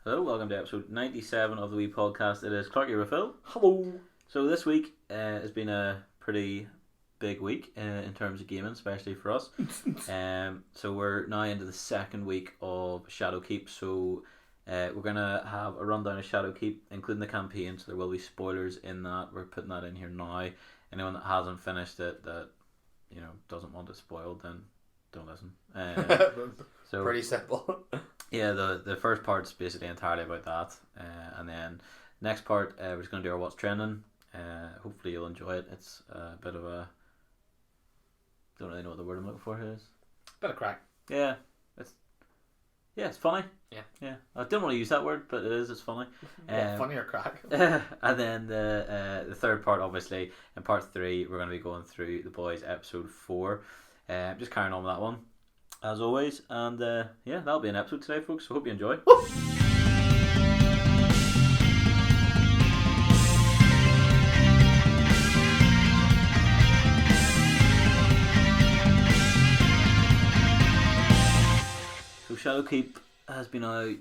Hello, welcome to episode 97 of the Wee Podcast. It is Clark here with Phil. Hello. So this week has been a pretty big week in terms of gaming, especially for us. So we're now into the second week of ShadowKeep. So we're going to have a rundown of ShadowKeep, including the campaign. So there will be spoilers in that. We're putting that in here now. Anyone that hasn't finished it that doesn't want it spoiled, then don't listen. So pretty simple. Yeah, the first part's basically entirely about that, and then next part we're just going to do our what's trending. Hopefully you'll enjoy it. It's a bit of a, don't really know what the word I'm looking for is. Bit of crack. Yeah, it's funny. Yeah. I didn't want to use that word, but it is. It's funny. Funny or crack. And then the third part, obviously, in part 3, we're going to be going through The Boys episode 4. Just carrying on with that one, as always, and that'll be an episode today, folks, so hope you enjoy. So ShadowKeep has been out,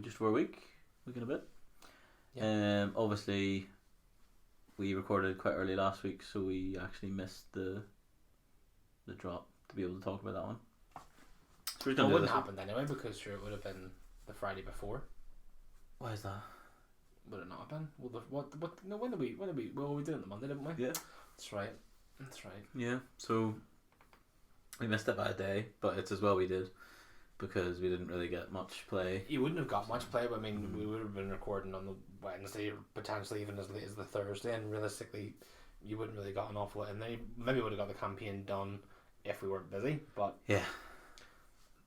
just for a week and a bit. Yeah. Obviously we recorded quite early last week, so we actually missed the drop to be able to talk about that one. So It wouldn't happen anyway, because sure, it would have been the Friday before. Why is that? Would it not have been? Well, when did we did it on the Monday, didn't we? Yeah. That's right. Yeah, so we missed it by a day, but it's as well we did, because we didn't really get much play. You wouldn't have got much play, but I mean, we would have been recording on the Wednesday, potentially even as late as the Thursday, and realistically, you wouldn't really got an awful lot in there. You maybe would have got the campaign done if we weren't busy, but Yeah.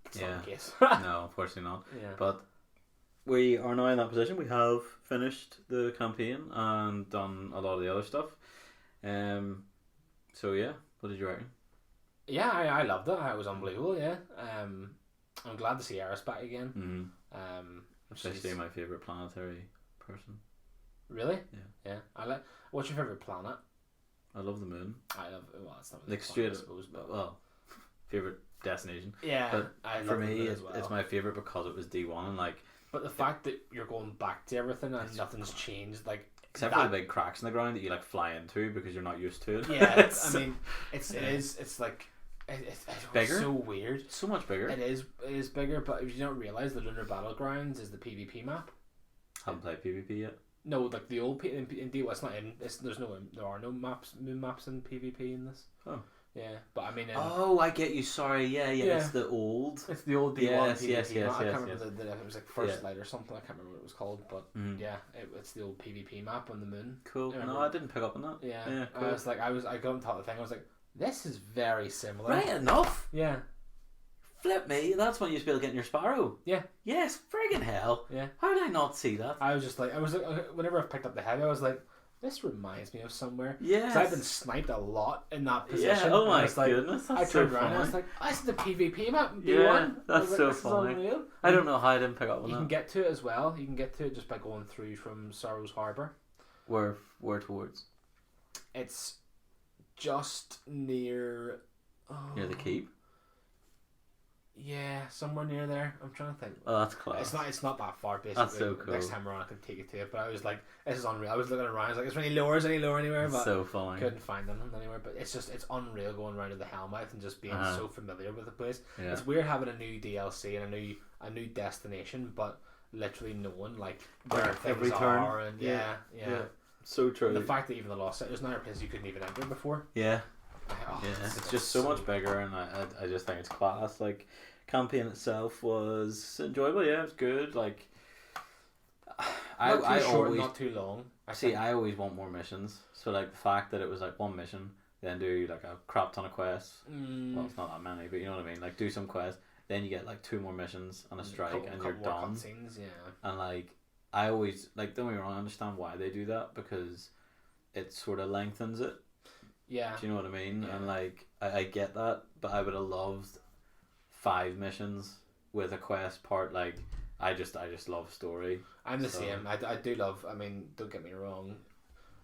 it's not the case. No, unfortunately not. Yeah. But we are now in that position. We have finished the campaign and done a lot of the other stuff. So yeah, what did you reckon? Yeah, I loved it. It was unbelievable. Yeah, I'm glad to see Eris back again. Mm-hmm. Especially my favourite planetary person. Really? Yeah. I like. What's your favourite planet? I love the moon. I love. Well, it's not really Like a planet, straight, I suppose, but favourite destination. yeah, But I for love the me, moon as well. it's my favourite because it was D1 and like. But the fact that you're going back to everything and nothing's changed, like except for the big cracks in the ground that you like fly into because you're not used to it. Yeah, I mean, it's like it's bigger. so weird. So much bigger. It is bigger, but if you don't realize, the Lunar Battlegrounds is the PvP map. Haven't played PvP yet. No, like the old in D1, it's not in. There are no moon maps in PvP in this. Oh. Yeah, but I mean. Oh, I get you. Sorry. Yeah. It's the old. It's the old D1 yes, PvP. yes. I can't remember it was like First Light or something. I can't remember what it was called, but yeah, it's the old PvP map on the moon. Cool. No, I didn't pick up on that. Yeah. Cool. I got on top of the thing. I was like, this is very similar. Right enough. Yeah. Flip me. That's when you spell getting your Sparrow. Yeah. Yes. Friggin' hell. Yeah. How did I not see that? I was like, whenever I picked up the heavy, I was like, this reminds me of somewhere. Yes. I've been sniped a lot in that position. Yeah. Oh my like, goodness. That's I turned so around funny. and I was like, this is the PvP map. Yeah, D1. that's so funny. I don't know how I didn't pick up on You that. can get to it as well. You can get to it just by going through from Sorrow's Harbour. Where towards? It's just near. Near the keep. Yeah, somewhere near there. I'm trying to think. Oh, that's class. It's not that far. Basically, That's so cool. Next time around, I could take it to it. But I was like, this is unreal. I was looking around. I was like, is there any lower anywhere? That's But so funny. couldn't find them anywhere. But it's unreal going around to the Hellmouth and just being so familiar with the place. Yeah. It's weird having a new DLC and a new destination, but literally knowing like where every things turn. are and yeah. So true. The fact that even the Lost City, there's another place you couldn't even enter before. Yeah. Oh, It's just so much bigger, and I just think it's class. Like, campaign itself was enjoyable. Yeah, it was good. Like, I short, always not too long. I always want more missions. So like the fact that it was like one mission, then do like a crap ton of quests. Well, it's not that many, but you know what I mean. Like, do some quests, then you get like 2 more missions and a strike, and you're done. Cutscenes, yeah. And like, I always like. Don't get me wrong. I understand why they do that, because it sort of lengthens it. Yeah. Do you know what I mean? Yeah. And like, I get that, but I would have loved 5 missions with a quest part. Like, I just love story. I'm the same. I do love. I mean, don't get me wrong.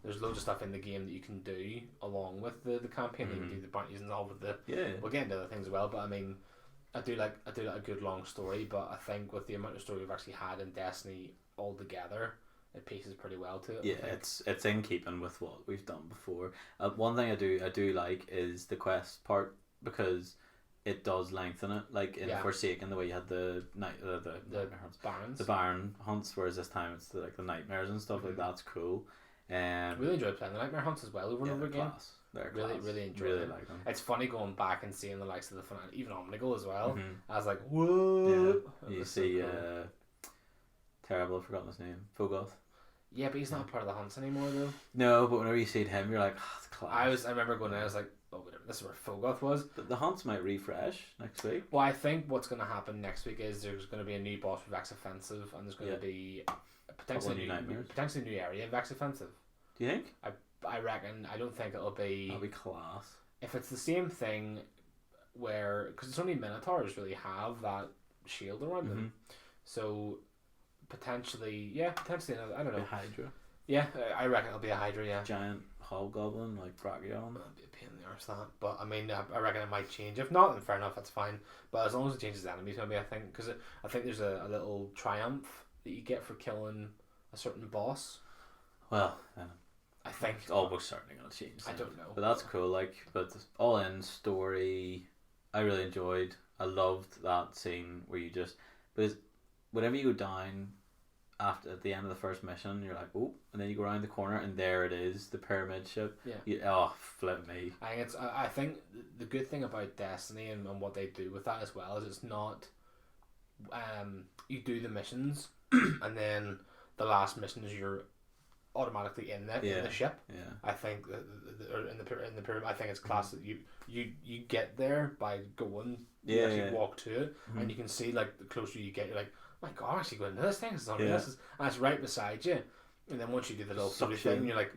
There's loads of stuff in the game that you can do along with the campaign. You can do the bounties and all with the. Yeah. We'll get into other things as well, but I mean, I do like a good long story, but I think with the amount of story we've actually had in Destiny altogether, it pieces pretty well to it. Yeah, it's in keeping with what we've done before. One thing I do like is the quest part, because it does lengthen it. Like in Forsaken, the way you had the nightmare hunts, Barons, the Baron hunts, whereas this time it's like the nightmares and stuff. Like that's cool. Really enjoyed playing the nightmare hunts as well over and over again. Class. They're really class. really enjoyed really them. like them. It's funny going back and seeing the likes of the finale, even Omnigul as well. I was like, whoa. Yeah, you see, so cool. Terrible, I've forgotten his name. Fogoth. Yeah, but he's not part of the hunts anymore though. No, but whenever you see him, you're like, oh, it's class. I remember going there, I was like, oh, whatever, this is where Fogoth was. But the hunts might refresh next week. Well, I think what's going to happen next week is there's going to be a new boss for Vex Offensive, and there's going to be potentially a new area of Vex Offensive. Do you think? I reckon. I don't think it'll be. That'll be class. If it's the same thing, where because it's only Minotaurs really have that shield around them, so potentially, I don't know. A Hydra. Yeah, I reckon it'll be a Hydra. Yeah, giant hobgoblin like Brachion. That'll be a pain in the arse that, but I mean, I reckon it might change. If not, then fair enough, that's fine. But as long as it changes the enemies, maybe I think because I think there's a little triumph that you get for killing a certain boss. Well, I think it's almost certainly going to change. I don't know, but that's cool. Like, but all in story, I really enjoyed. I loved that scene where you just because whenever you go down at the end of the first mission, you're like, oh, and then you go around the corner and there it is, the pyramid ship. Yeah. Flip me. I think the good thing about Destiny and what they do with that as well is it's not you do the missions and then the last missions you're automatically in the ship. Yeah. I think in the pyramid, I think it's class that you get there by going. You actually walk to it, and you can see like the closer you get, you're like, oh my god, I'm actually going to this thing. And it's right beside you. And then once you do the little floaty thing, you're like,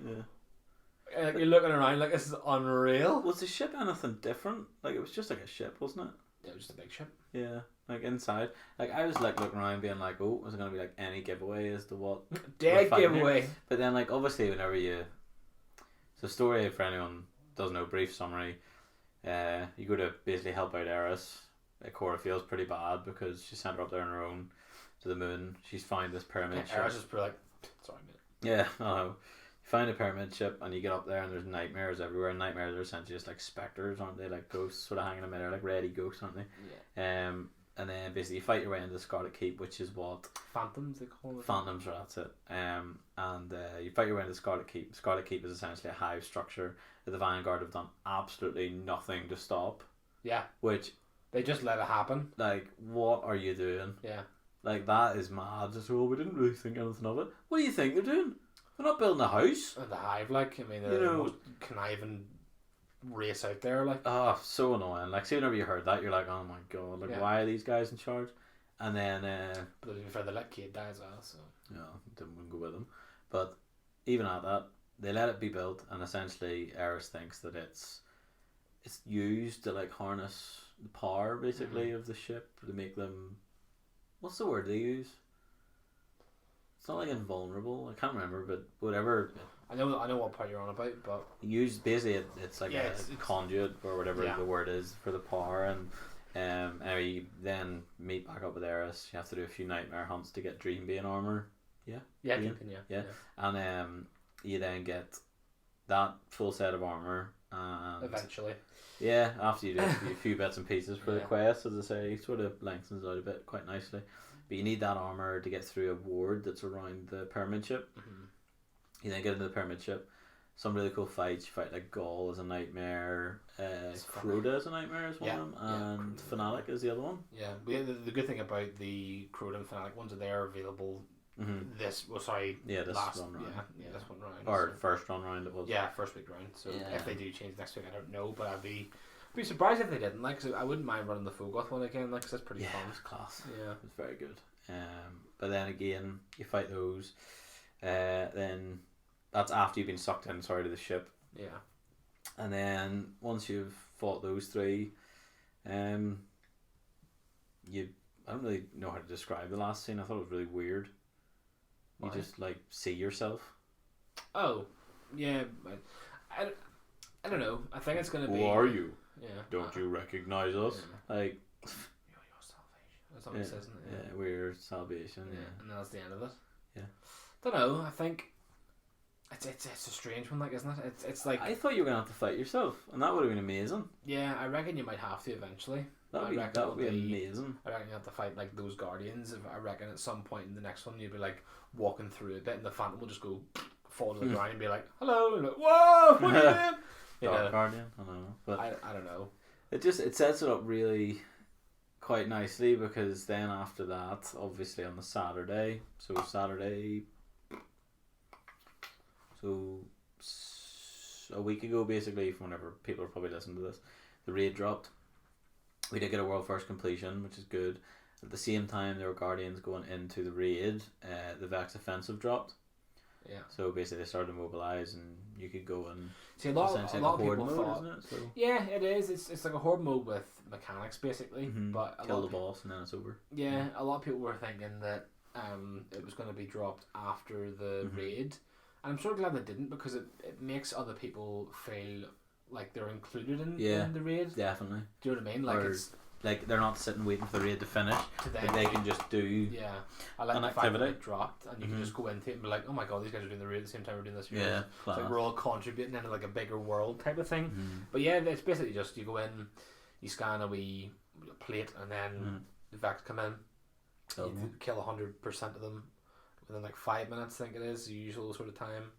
you're looking around like this is unreal. Was the ship anything different? Like it was just like a ship, wasn't it? Yeah, it was just a big ship. Yeah, like inside. Like I was like looking around, being like, "Oh, was it gonna be like any giveaway as to what?" Dead giveaway. Here? But then, like, obviously, whenever so story for anyone doesn't know, brief summary. You go to basically help out Eris. Cora feels pretty bad because she sent her up there on her own to the moon. She's found this pyramid ship. Eris is pretty like, sorry, mate. Yeah, I know. You find a pyramid ship and you get up there and there's nightmares everywhere. And nightmares are essentially just like specters, aren't they? Like ghosts sort of hanging in midair, like ready ghosts, aren't they? Yeah. And then basically you fight your way into the Scarlet Keep, which is what Phantoms they call it. Phantoms, right? That's it. And you fight your way into the Scarlet Keep. Scarlet Keep is essentially a hive structure that the Vanguard have done absolutely nothing to stop. Yeah. Which they just let it happen. Like, what are you doing? Yeah. Like that is mad. Just we didn't really think anything of it. What do you think they're doing? They're not building a house. And the hive, like, I mean, they're the most conniving race out there, like. Oh, so annoying. Like, see, whenever you heard that, you're like, oh my god, like, why are these guys in charge? And then, but to be fair, they let Cade die as well, so. Yeah, didn't go with them. But even at that, they let it be built, and essentially, Eris thinks that it's used to like harness the power, basically, of the ship to make them. What's the word they use? It's not like invulnerable. I can't remember, but whatever. I know what part you're on about, but used basically it's like a conduit or whatever the word is for the power, and anyway, you then meet back up with Eris. You have to do a few nightmare hunts to get Dreambane armor. Yeah, and you then get that full set of armor. And eventually. Yeah, after you do a few bits and pieces for the quest, as I say, it sort of lengthens out a bit quite nicely. But you need that armor to get through a ward that's around the pyramid ship. You then get into the pyramid ship. Some really cool fights. You fight like Gaul as a nightmare, Crota as a nightmare is one of them, and Fanatic is the other one. Yeah, the good thing about the Crota and Fanatic ones are they are available. This last run round. This one round. Or first run round it was. Yeah, first week round. So if they do change next week, I don't know, but I'd be surprised if they didn't. Like, cause I wouldn't mind running the Fogoth one again. Like, cause that's pretty fun. It's class. Yeah, it's very good. But then again, you fight those. Then that's after you've been sucked inside of the ship. Yeah. And then once you've fought those three, I don't really know how to describe the last scene. I thought it was really weird. You just like see yourself. Oh, yeah. I don't know. I think it's gonna be. Who are you? Yeah. Don't you recognize us? Yeah. Like, you That's what it says, isn't it? Yeah, we're salvation. Yeah. And that's the end of it. Yeah. Don't know. I think it's a strange one, like, isn't it? It's like, I thought you were gonna have to fight yourself, and that would have been amazing. yeah, I reckon you might have to eventually. That would be amazing. I reckon you have to fight like those guardians. I reckon at some point in the next one you'll be like walking through a bit, and the phantom will just go fall to the ground and be like, "Hello," and like, "Whoa, what are you doing?" Dark Guardian. I don't know, but I don't know. it sets it up really quite nicely, because then after that, obviously on the Saturday, so a week ago, basically, from whenever people are probably listening to this, the raid dropped. We did get a world first completion, which is good. At the same time, there were guardians going into the raid. The Vex offensive dropped. Yeah. So basically, they started to mobilize, and you could go and see a lot of people mode, thought, isn't it? So, yeah, it is. It's like a horde mode with mechanics, basically. But kill the boss and then it's over. Yeah, a lot of people were thinking that it was going to be dropped after the raid. And I'm sort of glad they didn't, because it makes other people feel like they're included in the raid. Definitely. Do you know what I mean? Like, it's like they're not sitting waiting for the raid to finish. Like they can just do I like an the activity. fact that it dropped, and you can just go into it and be like, oh my god, these guys are doing the raid at the same time we're doing this. Yeah, it's like we're all contributing into like a bigger world type of thing. But yeah, it's basically just you go in, you scan a wee plate, and then the Vex come in. You kill 100% of them within like 5 minutes, I think it is the usual sort of time.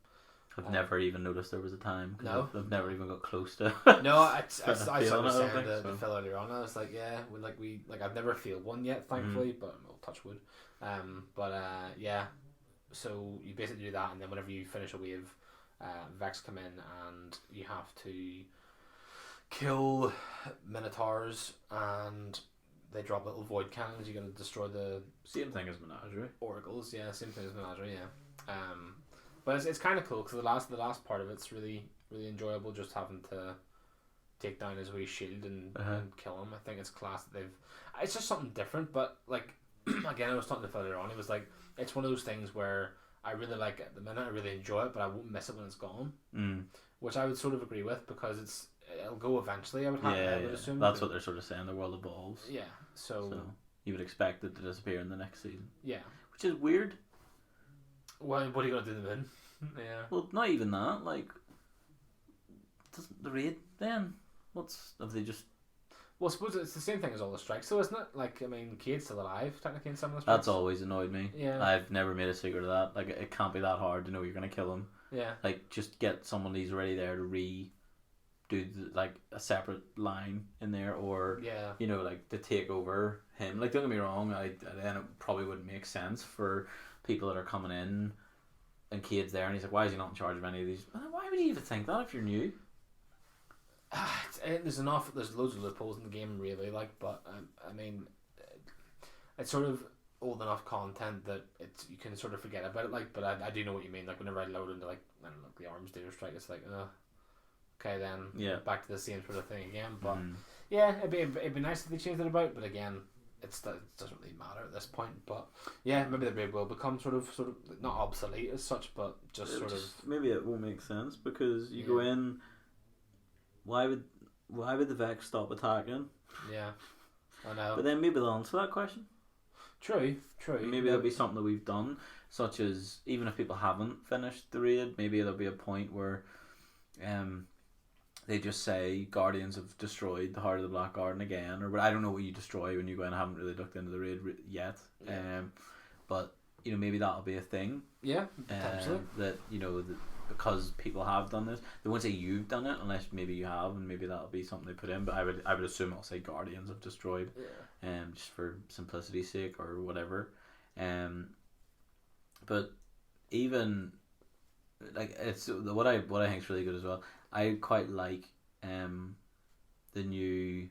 I've never even noticed there was a time. No, I've never even got close to. No, I started saying so. the Phil earlier on. I was like, yeah, we I've never failed one yet, thankfully, but we'll touch wood. Yeah. So you basically do that, and then whenever you finish a wave, Vex come in, and you have to kill Minotaurs, and they drop little void cannons. You're gonna destroy the same thing as Menagerie. Oracles, yeah, same thing as Menagerie, yeah. But it's kind of cool, because the last part of it's really really enjoyable, just having to take down his wee shield and kill him. I think it's class that it's just something different. But like again, I was talking to Phil earlier on. He was like, it's one of those things where I really like it at the minute. I really enjoy it, but I won't miss it when it's gone. Which I would sort of agree with, because it'll go eventually. I would assume that's what they're sort of saying. The world evolves. Yeah. So you would expect it to disappear in the next season. Yeah. Which is weird. Well, what are you gonna do then? Yeah. Well, not even that. Like, the raid then? Have they just? Well, I suppose it's the same thing as all the strikes, though, isn't it? Like, I mean, Cade's still alive, technically, in some of the strikes. That's always annoyed me. Yeah. I've never made a secret of that. Like, it can't be that hard to know you're gonna kill him. Yeah. Like, just get someone who's already there to do like a separate line in there, or like to take over him. Like, don't get me wrong, then it probably wouldn't make sense for people that are coming in and Cade's there and he's like, why is he not in charge of any of these? Why would you even think that if you're new? There's loads of loopholes in the game, really, like, but I mean, it's sort of old enough content that you can sort of forget about it, like, but I do know what you mean. Like, whenever I load into, like, I don't know, the Arms Dealer Strike, it's like, okay, then back to the same sort of thing again. But yeah, it'd be nice if they changed it about, but again, it doesn't really matter at this point. But yeah, maybe the raid will become sort of not obsolete as such, but just maybe it won't make sense, because you go in. Why would the Vex stop attacking? Yeah, I know. But then maybe they'll answer that question. True. Maybe there'll be something that we've done, such as, even if people haven't finished the raid, maybe there'll be a point where they just say Guardians have destroyed the Heart of the Black Garden again, or I don't know what you destroy when you go in. I haven't really looked into the raid yet. But maybe that'll be a thing. Yeah, potentially. That because people have done this, they won't say you've done it unless maybe you have, and maybe that'll be something they put in. But I would assume it'll say Guardians have destroyed, just for simplicity's sake or whatever. But even like, it's what I think is really good as well. I quite like the new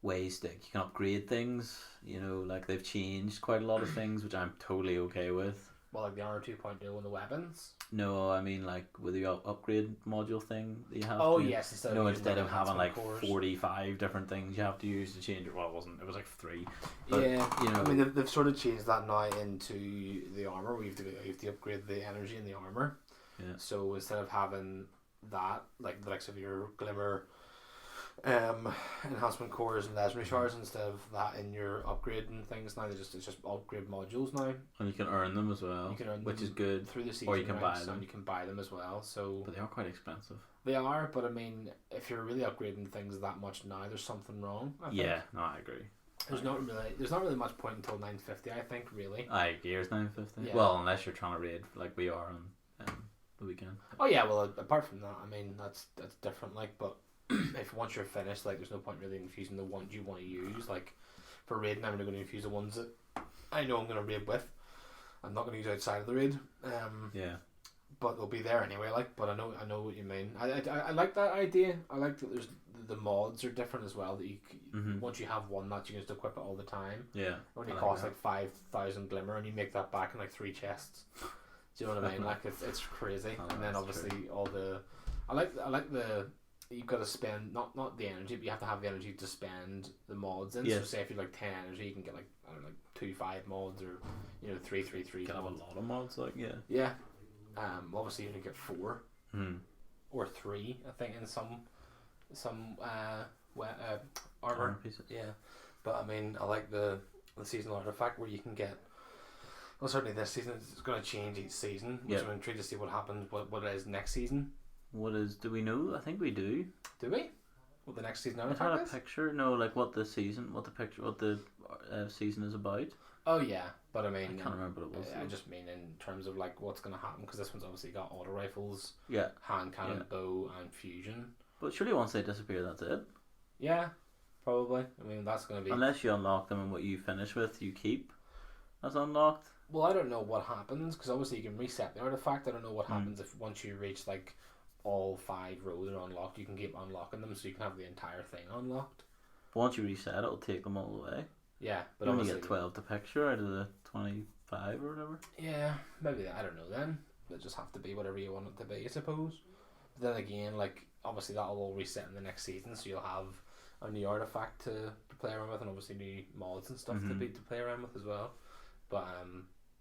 ways that you can upgrade things. Like, they've changed quite a lot of things, which I'm totally okay with. Well, like the Armor 2.0 and the weapons? No, I mean, like, with the upgrade module thing that you have yes, instead of having like 45 different things you have to use to change it. Well, it was like 3. But, I mean, they've sort of changed that now into the armor, where you have to upgrade the energy in the armor. Yeah. So instead of having that, like the likes of your Glimmer enhancement cores and legendary shards instead of that in your upgrading things. Now it's just upgrade modules now. And you can earn them as well, You can earn which them is good. through the season, or you can buy ranks, them. and you can buy them as well. So But they are quite expensive. they are, but I mean, if you're really upgrading things that much now, there's something wrong. I think. Yeah, no, I agree. There's not really much point until 950. I think really. Gears 950. Yeah. Well, unless you're trying to raid like we are on the weekend. Oh yeah, well apart from that, I mean that's different. Like, but if once you're finished, like there's no point really infusing the ones you want to use. Like for raiding, I'm only going to infuse the ones that I know I'm going to raid with. I'm not going to use outside of the raid. Yeah. But they'll be there anyway. Like, but I know what you mean. I like that idea. I like that there's the mods are different as well. That you once you have one that you can just equip it all the time. Yeah. It only I costs like like 5,000 glimmer, and you make that back in like 3 chests. Do you know what I mean? Like it's crazy. Oh, and then that's obviously true. all the I like the you've got to spend not the energy, but you have to have the energy to spend the mods in. Yes. So say if you're like 10 energy, you can get like I don't know, like 2-5 mods or 3 You can have a mods. lot of mods, like Yeah. Obviously you only get 4 Hmm. or 3, I think, in some armor. Pieces. Yeah, but I mean, I like the seasonal artifact where you can get. Well, certainly this season it's going to change each season, which Yeah. I'm intrigued to see what happens. What it is next season? Do we know? I think we do. Do we? What the next season I had a artifact is? picture. No, like what the season season is about. Oh yeah, but I I mean, can't remember what it was. I just mean in terms of like what's going to happen because this one's obviously got auto rifles, Yeah, hand cannon, Yeah. bow, and fusion. but surely once they disappear, that's it. Yeah, probably. I mean, that's going to be. Unless you unlock them and what you finish with, you keep as unlocked. Well, I don't know what happens because obviously you can reset the artifact. I don't know what happens if once you reach like all 5 rows are unlocked, you can keep unlocking them so you can have the entire thing unlocked. But once you reset, it'll take them all the way. Yeah, but You only obviously get 12 to picture out of the 25 or whatever. Yeah, maybe I don't know then. It'll just have to be whatever you want it to be, I suppose. But then again, like obviously that'll all reset in the next season, so you'll have a new artifact to play around with, and obviously new mods and stuff to play around with as well. But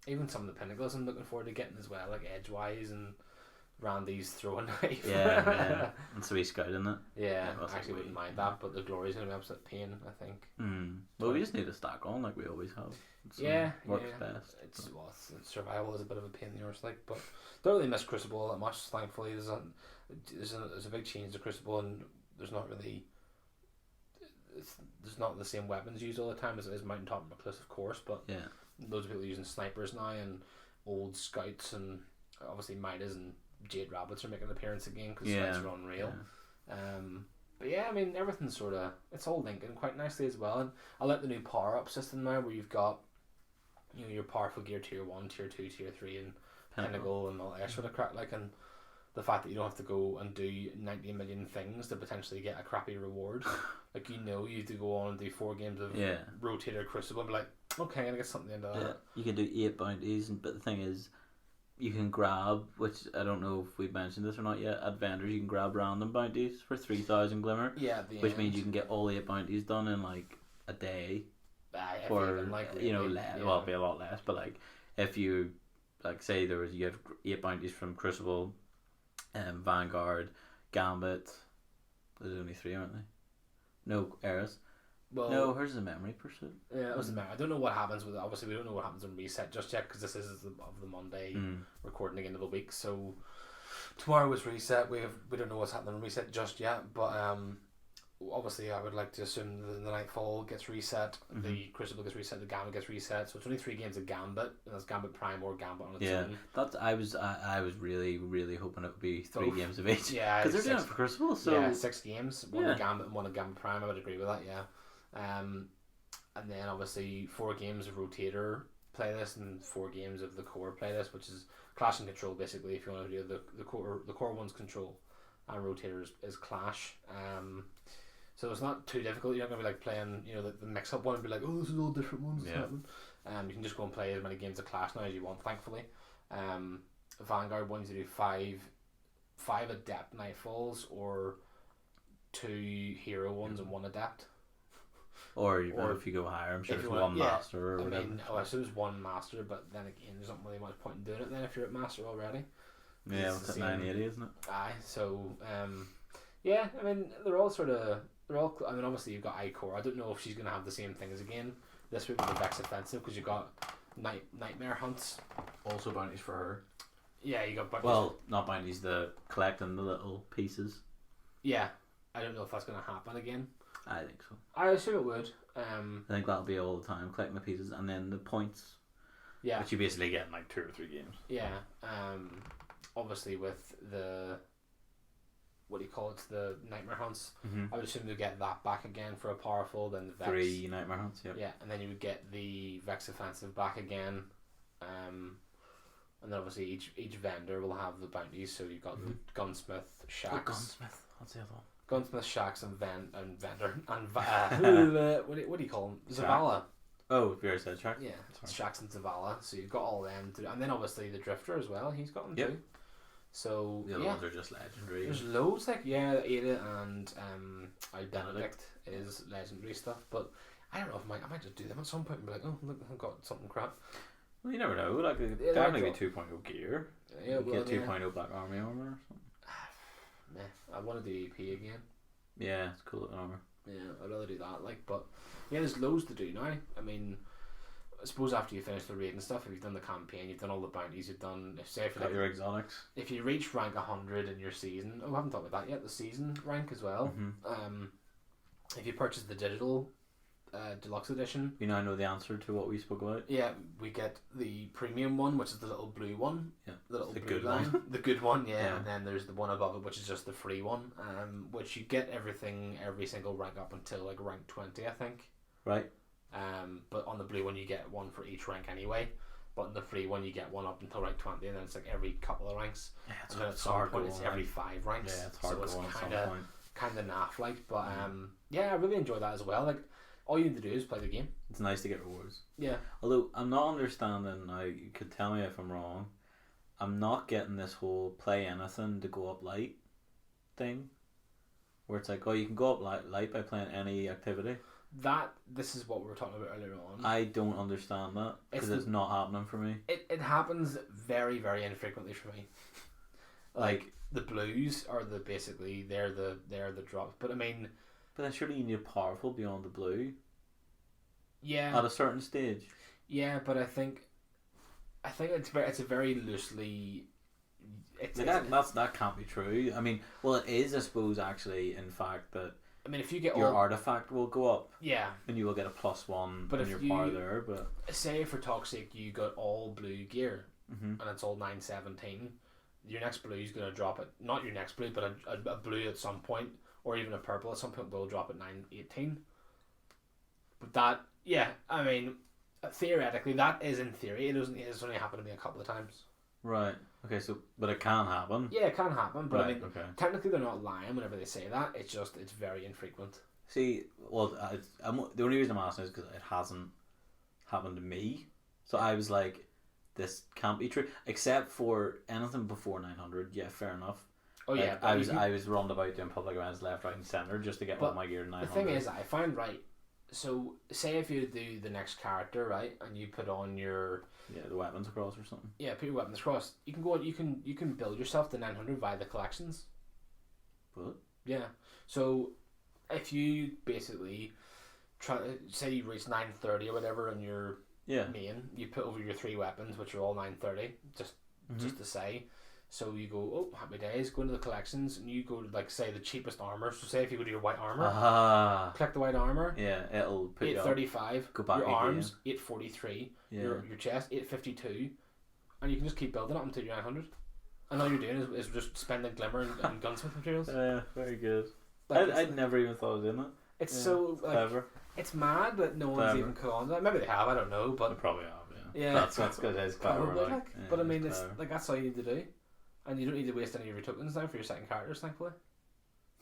even some of the pinnacles I'm looking forward to getting as well, like Edgewise and Randy's throwing knife. Yeah. And so he's scouting it. Yeah, that's I actually like wouldn't mind that, but the glory's gonna be absolute pain, I think. Well, we just need to stack on like we always have. Works best. Survival is a bit of a pain in the arse, like, but don't really miss Crucible all that much. Thankfully, there's a big change to Crucible, and there's not really there's not the same weapons used all the time as it is Mountaintop and Recluse, of course, but Yeah. loads of people using snipers now and old scouts, and obviously Midas and Jade Rabbits are making an appearance again because Yeah. scouts are unreal. Yeah. But yeah, I mean everything's sort of it's all linking quite nicely as well, and I like the new power up system now where you've got your powerful gear tier 1, tier 2, tier 3, and Pinnacle and all that sort of crap. Like, and the fact that you don't have to go and do 90 million things to potentially get a crappy reward. Like, you have to go on and do 4 games of Rotator Crucible and be like, okay, I'm gonna get something into that. Yeah. You can do 8 bounties, but the thing is, you can grab, which I don't know if we've mentioned this or not yet, at vendors you can grab random bounties for 3,000 glimmer, Yeah, which means you can get all 8 bounties done in like a day. For even, like, less, yeah. well, it'll be a lot less, but like if you like say you have 8 bounties from Crucible, Vanguard, Gambit. There's only 3, aren't they? No, Eris. Well, No, hers is a memory pursuit. Yeah, it doesn't matter. I don't know what happens with it. Obviously, we don't know what happens on reset just yet because this is of the Monday recording again of the week. So tomorrow was reset. We don't know what's happening on reset just yet, but obviously I would like to assume the Nightfall gets reset, the Crucible gets reset, the Gambit gets reset. So it's only 3 games of Gambit, and that's Gambit Prime or Gambit on its own. That's I was really hoping it would be 3 games of each. Yeah, because they're doing it for Crucible. So yeah, 6 games, one of Gambit and one of Gambit Prime. I would agree with that. Yeah. And then obviously 4 games of Rotator playlist and 4 games of the core playlist, which is Clash and Control basically. If you want to do the core one's Control, and Rotator is Clash. So it's not too difficult. You're not gonna be like playing, the mix up one and be like, oh, this is all different ones. Yeah. You can just go and play as many games of Clash now as you want. Thankfully, Vanguard wants you to do 5 Adept Nightfalls or 2 Hero ones and 1 Adept. Or if you go higher, I'm sure it's 1 master or whatever. I suppose 1 master, but then again, there's not really much point in doing it then if you're at master already. Yeah, it's at 980, isn't it? Aye, so yeah, I mean they're all sort of they're all. I mean, obviously you've got Icor. I don't know if she's gonna have the same things again this week with the Vex Offensive because you got Nightmare Hunts. Also bounties for her. Yeah, you got bounties. Well, not bounties. The collecting the little pieces. Yeah, I don't know if that's gonna happen again. I think so. I assume it would. I think that'll be all the time, collecting the pieces and then the points. Yeah. Which you basically get in like 2 or 3 games. Yeah. Obviously with the what do you call it? The Nightmare Hunts. I would assume you'll get that back again for a powerful. Then the Vex. 3 Nightmare Hunts. Yep. Yeah, and then you would get the Vex Offensive back again. And then obviously each vendor will have the bounties. So you've got the Gunsmith, Shax. Oh, Gunsmith. What's the other one? Gunsmith, Shax, and vendor and what do you call them? Zavala. Oh, very said Shax. Yeah, Shax and Zavala. So you've got all them to, and then obviously the Drifter as well. He's got them too. So the other ones are just legendary. There's loads Ada and Benedict is legendary stuff, but I don't know if I might just do them at some point and be like, oh look, I've got something crap. Well, you never know. Like definitely 2.0 gear. Yeah, well, get 2.0 Black Army armor or something. Meh. I want to do EP again. Yeah, it's cool looking armor. Yeah, I'd rather do that. But yeah, there's loads to do now. I mean, I suppose after you finish the raid and stuff, if you've done the campaign, you've done all the bounties, you've done got your exotics. If you reach rank 100 in your season, I haven't talked about that yet. The season rank as well. If you purchase the digital deluxe edition, you now know the answer to what we spoke about. Yeah, we get the premium one, which is the little blue one. Yeah, the little the blue good line. one. The good one, yeah. And then there's the one above it, which is just the free one. Which you get every single rank up until like rank 20, I think. Right. But on the blue one you get one for each rank anyway. But in the free one you get one up until rank 20, and then it's like every couple of ranks. Yeah, and then at some point it's every 5 ranks. Yeah, it's hard so going it's at some point. Kind of naff like, but yeah, I really enjoy that as well. Like, all you need to do is play the game. It's nice to get rewards. Yeah. Although I'm not understanding now, you could tell me if I'm wrong. I'm not getting this whole play anything to go up light thing, where it's like, oh, you can go up light by playing any activity. This is what we were talking about earlier on. I don't understand that because it's not happening for me. It happens very, very infrequently for me. Like the blues are basically they're the drops, but I mean. But then surely you need powerful beyond the blue. Yeah. At a certain stage. Yeah, but I think it's a very loosely. That can't be true. I mean, well, it is, I suppose, actually, in fact, that. I mean, if you get your artifact will go up. Yeah. And you will get a +1 but in your power there. But say for Toxic you got all blue gear, and it's all 917. Your next blue is gonna drop it. Not your next blue, but a blue at some point. Or even a purple at some point will drop at 918. But that, yeah, I mean, theoretically, that is in theory. It's only happened to me a couple of times. Right. Okay. So, but it can happen. Yeah, it can happen. But right, I mean, technically, they're not lying whenever they say that. It's very infrequent. See, well, the only reason I'm asking is because it hasn't happened to me. So I was like, this can't be true, except for anything before 900. Yeah, fair enough. Oh yeah, I was running about doing public events left, right, and centre just to get all my gear to 900. The thing is, I find so say if you do the next character right, and you put on your the weapons across or something. Yeah, put your weapons across. You can go. You can build yourself to 900 via the collections. What? Yeah. So if you basically say you reach 930 or whatever in your main, you put over your 3 weapons, which are all 930, just to say. So you go, oh, happy days, go into the collections, and you go to, like, say, the cheapest armor. So say if you go to your white armor, click the white armor. Yeah, it'll put 835. Go back your again. Arms, 843. Yeah. Your chest, 852. And you can just keep building up until you're 900. And all you're doing is just spending glimmer and gunsmith materials. Yeah, very good. Like, I'd never even thought of doing that. It's so, like, clever. It's mad that no one's even caught on that. Maybe they have, I don't know, but they probably have. Yeah, that's good. It's clever. Probably, but I mean, it's like that's all you need to do. And you don't need to waste any of your tokens now for your second characters, thankfully.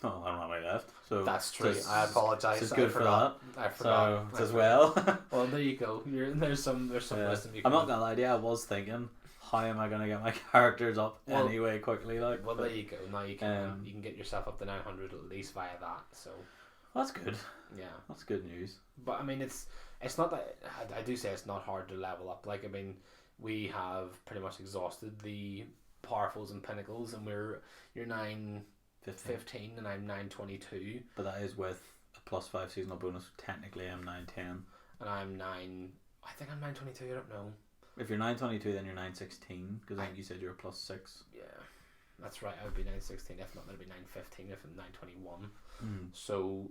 Oh, I don't have any left. So that's true. I apologise. It's good for that. I forgot. So as well. Well, there you go. There's some wisdom you can. I'm not gonna lie to you. I was thinking, how am I gonna get my characters up anyway quickly? Like, well, there you go. Now you can get yourself up to 900 at least via that. So that's good. Yeah, that's good news. But I mean, it's not that I do say it's not hard to level up. Like, I mean, we have pretty much exhausted the powerfuls and pinnacles, and you're 915 and I'm 922. But that is with a +5 seasonal bonus. Technically, I'm 910. And I'm 9. I think I'm 922. I don't know. If you're 922, then you're 916 because I think you said you're +6. Yeah, that's right. I would be 916. If not, that'd be 915. If I'm 921. So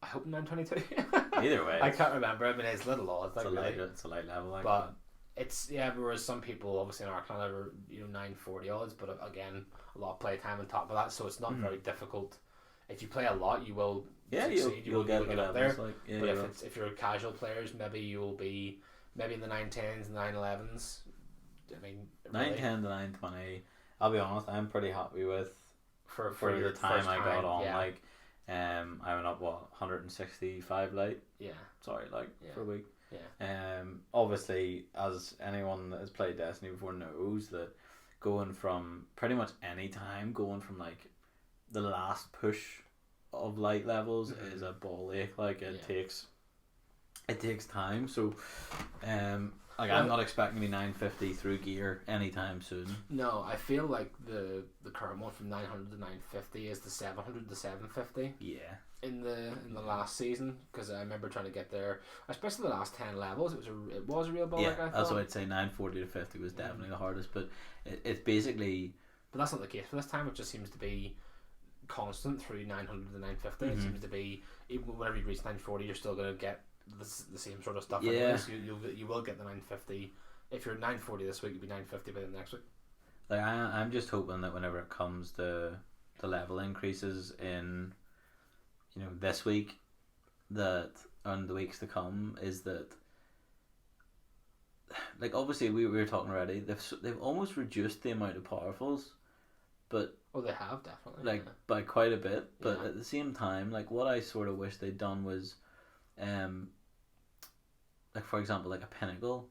I hope I'm 922. Either way, I can't remember. I mean, it's little odds. It's, like, it's a light level. Like, but it's whereas some people obviously in our clan are 940 odds, but again, a lot of play time on top of that, so it's not very difficult. If you play a lot, you will succeed. You'll get up there. Like, but if you're casual players, maybe you'll be in the 910s and 911s. I mean, 910 to 920. I'll be honest, I'm pretty happy with for the time I got on. Yeah. Like, I went up 165 late. Yeah. Sorry, for a week. Yeah. Obviously, as anyone that has played Destiny before knows, that going from pretty much any time, going from like the last push of light levels is a ball ache. Like it takes time. So, I'm not expecting to be 950 through gear anytime soon. No, I feel like the current one from 900 to 950 is the 700 to 750. Yeah. In the last season, because I remember trying to get there, especially the last 10 levels. It was a real ball. Yeah, I thought. That's what I'd say. 940 to 50 was definitely the hardest, but it's basically. But that's not the case for this time. It just seems to be constant through 900 to 950. It seems to be even whenever you reach 940, you're still going to get the same sort of stuff. Yeah. Anyway, so you will get the 950. If you're 940 this week, you'll be 950 by the next week. Like I'm just hoping that whenever it comes to the level increases in, this week, that and the weeks to come, is that, like, obviously we were talking already, they've almost reduced the amount of powerfuls, but they have definitely, like, by quite a bit. But at the same time, like, what I sort of wish they'd done was, like, for example, like a pinnacle,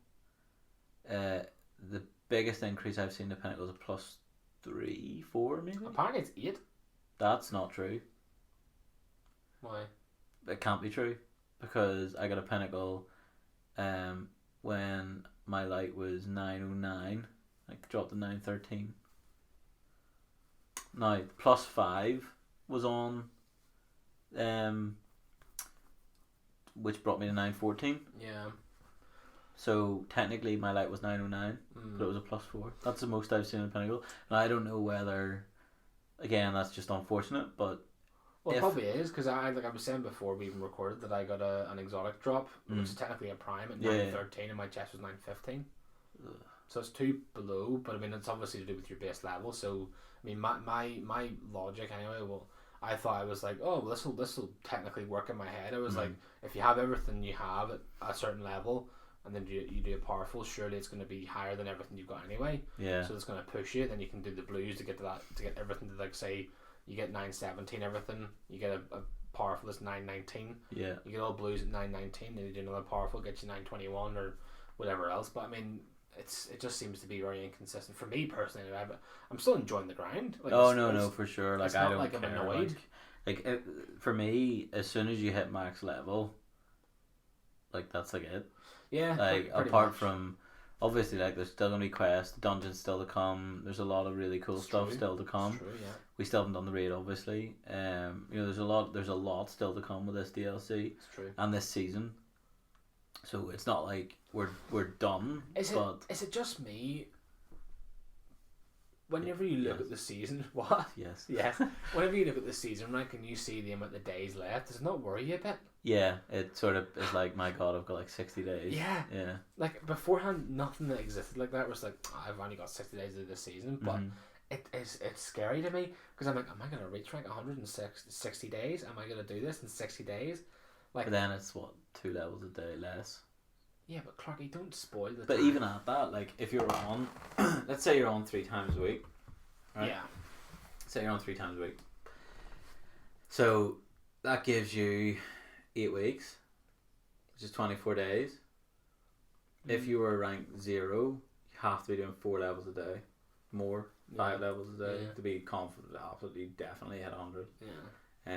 the biggest increase I've seen to pinnacle is a +3, 4 maybe. Apparently it's 8. That's not true. Why? It can't be true, because I got a pinnacle when my light was 909. I dropped to 913. Now +5 was on, which brought me to 914. Yeah. So technically my light was 909, but it was a +4. That's the most I've seen in pinnacle. Now I don't know whether, again, that's just unfortunate, but. Well, it probably is, because I was saying before we even recorded that I got an exotic drop, which is technically a prime at 913, and my chest was 915. So it's 2 below, but I mean it's obviously to do with your base level. So I mean my logic anyway. Well, I thought I was like, oh, well, this will technically work in my head. I was like, if you have everything you have at a certain level, and then you do a powerful, surely it's going to be higher than everything you've got anyway. Yeah. So it's going to push you. Then you can do the blues to get to that, to get everything to, like, say. You get 917 everything. You get a powerful that's 919. Yeah. You get all blues at 919. Then you do another powerful, gets you 921 or whatever else. But I mean, it just seems to be very inconsistent for me personally. But I'm still enjoying the grind. Like, no, for sure. Like, I don't like care. I'm annoyed. Like for me, as soon as you hit max level, like, that's like it. Yeah. Like, apart from. Obviously, like, there's still going to be quests, dungeons still to come. There's a lot of really cool stuff still to come. It's true, yeah. We still haven't done the raid, obviously. There's a lot still to come with this DLC. It's true. And this season. So it's not like we're done. Is it just me? Whenever you look at the season, what? Yes. Yeah. Whenever you look at the season, like, and you see the amount of days left, does it not worry you a bit? Yeah, it sort of is like, my God, I've got like 60 days. Yeah. Yeah. Like, beforehand, nothing that existed like that was like, I've only got 60 days of this season, but it's scary to me, because I'm like, am I going to reach like 160 days? Am I going to do this in 60 days? Like, but then it's, 2 levels a day less? Yeah, but Clarky, don't spoil the But time. even at that, like, if you're on, let's say you're on 3 times a week, right? Yeah. Say you're on 3 times a week. So that gives you 8 weeks, which is 24 days. If you were ranked 0, you have to be doing 4 levels a day, more, 5 levels a day to be confident, absolutely, definitely hit 100. Yeah.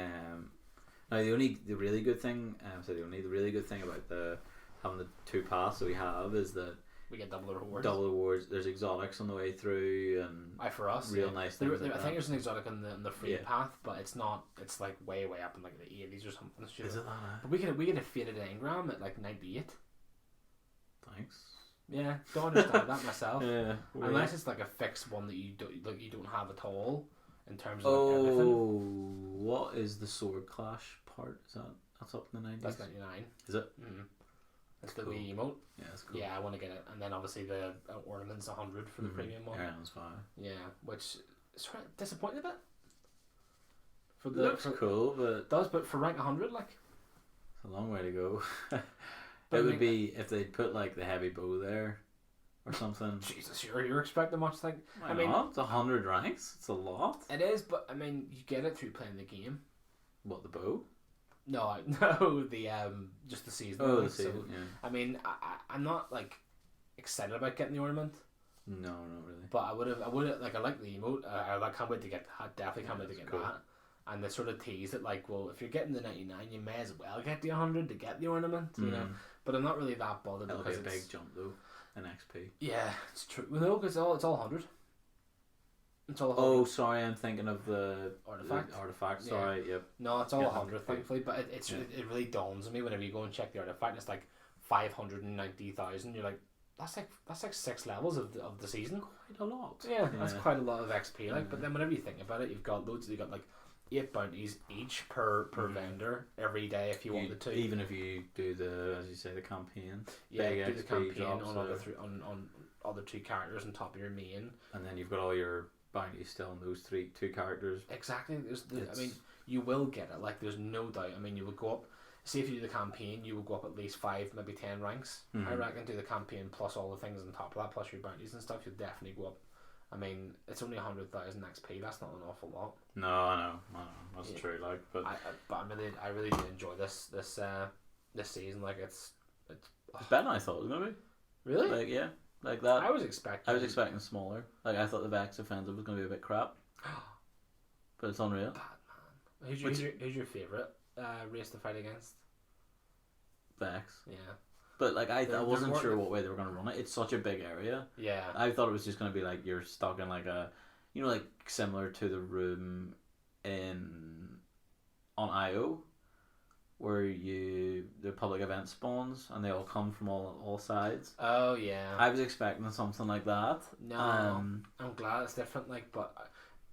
Now the really good thing, the really good thing about having the 2 paths that we have is that We get double the rewards. Double rewards. There's exotics on the way through, and For us, real nice things. I like think that. there's an exotic on the free path, but it's not. It's like way up in like the 80s or something. Is it that? But we get a faded engram at like 98. Thanks. Yeah, don't understand that myself. Yeah. Unless it's like a fixed one that you don't have at all in terms of like everything. What is the sword clash part? That's up in the 90s? That's 99. Is it? Mm-hmm. That's Cool. the wee emote. Yeah, that's cool. Yeah, I want to get it, and then obviously the ornaments 100 for the premium one. Yeah, that's fine. Yeah, which is sort of disappointing a bit. For It looks cool, but it does, but for rank 100, like it's a long way to go. But It would be if they'd put like the heavy bow there or something. Jesus, you're expecting much thing. I mean, it's 100 ranks. It's a lot. It is, but I mean, you get it through playing the game. What, the bow? No, the just the season. Oh, like, the season. so, Yeah. I mean, I'm not like excited about getting the ornament, No, not really. but I would have like I like the emote. I can't wait to get that. Definitely can't wait to get cool. that. And they sort of tease it like, well, if you're getting the 99, you may as well get the 100 to get the ornament, you know. But I'm not really that bothered. That'll because be a it's, big jump though in XP. Yeah, it's true. Well, no, because it's all 100. It's all 100. Oh, sorry, I'm thinking of the Artifact. Artifact. Yeah. Sorry, yep. No, it's all Yeah, 100, thankfully. But it really dawns on me whenever you go and check the artifact. It's like 590,000. You're like, that's like 6 levels of the season. Quite a lot. Yeah, that's quite a lot of XP. Like, but then whenever you think about it, you've got loads. You've got like 8 bounties each per vendor every day if you wanted to. Even if you do the, as you say, the campaign. Yeah, big do the XP campaign drops on on other 2 characters on top of your main. And then you've got all your bounties still on those 2 characters. Exactly. I mean, you will get it. Like, there's no doubt. I mean, you will go up. See, if you do the campaign, you will go up at least 5, maybe 10 ranks. I reckon do the campaign plus all the things on top of that, plus your bounties and stuff. You'll definitely go up. I mean, it's only 100,000 XP. That's not an awful lot. No, I know. That's true. Like, but I really do enjoy this season. Like, it's better than I thought it was gonna be. really. Like, yeah, like that. I was expecting smaller. Like, I thought the Vex Offensive was gonna be a bit crap, but it's unreal. Batman. Who's your favorite race to fight against? Vex. Yeah. But like I wasn't more- sure what way they were gonna run it. It's such a big area. Yeah. I thought it was just gonna be like you're stuck in like a, you know, like similar to the room on IO, where the public event spawns and they all come from all sides. Oh yeah. I was expecting something like that. No, I'm glad it's different. Like, but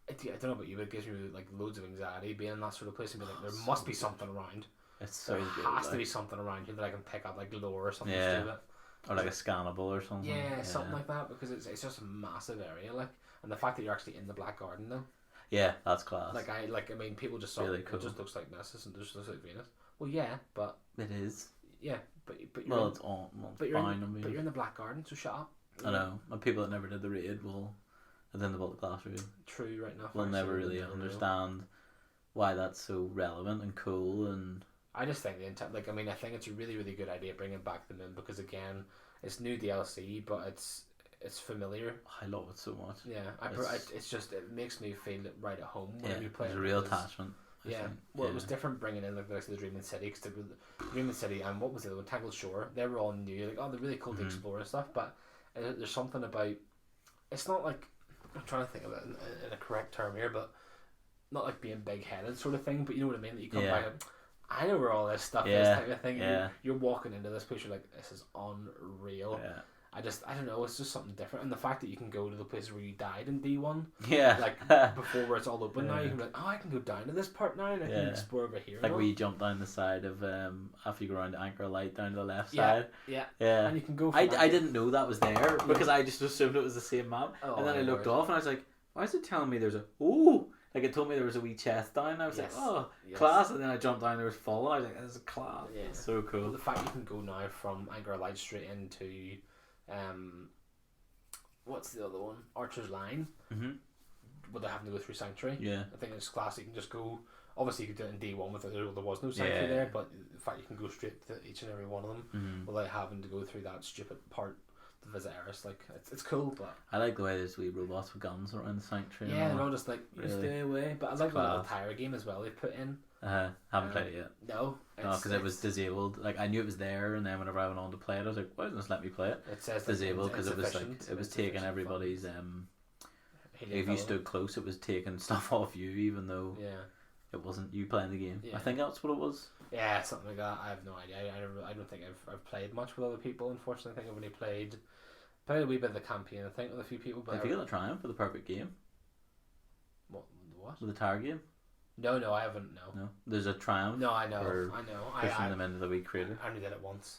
I don't know about you, but it gives me like loads of anxiety being in that sort of place and be like, there must be something around. It's so There good. has to be something around here that I can pick up, like lore or something Yeah. stupid. Or like a scannable or something. Yeah, something like that, because it's just a massive area, like, and the fact that you're actually in the Black Garden though. Yeah, that's class. I mean, people just saw Really it cool. just looks like Nessus and it just looks like Venus. Well, yeah, but it is. yeah, but you're Well, in, it's all but fine. you're I mean, in the Black Garden, so shut up. I know. And people that never did the raid and then the class raid True, right now. will never really understand why that's so relevant and cool. And I just think the intent, like, I mean, I think it's a really, really good idea bringing back the moon because again, it's new DLC, but it's familiar. I love it so much. Yeah, it's just it makes me feel right at home when you play. There's it a real because- attachment. I Yeah, think. well, it was different bringing in like the Dreaming City, because the Dreaming City and what was the other one, Tangled Shore, they were all new. Like, oh, they're really cool to explore and stuff, but there's something about it's not like, I'm trying to think of it in a correct term here, but not like being big headed sort of thing. But you know what I mean? That you come back and I know where all this stuff is, type of thing. Yeah. You're walking into this place, you're like, this is unreal. Yeah. I don't know, it's just something different, and the fact that you can go to the places where you died in D1, Yeah. like before where it's all open now, you can be like, oh, I can go down to this part now and I can explore over here. Like where you jump down the side of after you go around Anchor Light down to the left Yeah, side. yeah, Yeah. and you can go. I didn't know that was there because I just assumed it was the same map, Oh, and then I no looked worries. off and I was like, why is it telling me there's like it told me there was a wee chest down, and I was Yes. like, oh, Yes. class, and then I jumped down and there was full, and I was like, this is class. Yeah. It's so Well, cool. the fact you can go now from Anchor Light straight into, what's the other one? Archer's Line. Mm-hmm. Without having to go through Sanctuary. Yeah. I think it's class. You can just go. Obviously, you could do it in D1 with there was no Sanctuary there, but the fact you can go straight to each and every one of them without having to go through that stupid part to visit Eris, like it's cool. But I like the way there's wee robots with guns around the sanctuary. yeah, they're all just like Really. stay away. But I like the little tire game as well they put in. Haven't played it yet. No, Because it was disabled. Like I knew it was there, and then whenever I went on to play it, I was like, "Why doesn't this let me play it?" It says Disabled because it was like it was taking everybody's if you stood close, it was taking stuff off you, even though it wasn't you playing the game. I think that's what it was. Yeah, something like that. I have no idea. I don't think I've played much with other people. Unfortunately, I think I've only played a wee bit of the campaign. I think with a few people. But have you got the triumph for the perfect game? What? With the tower game? No, I haven't. No. There's a triumph. No, I know. Pushing them into the week creator. I only did it once.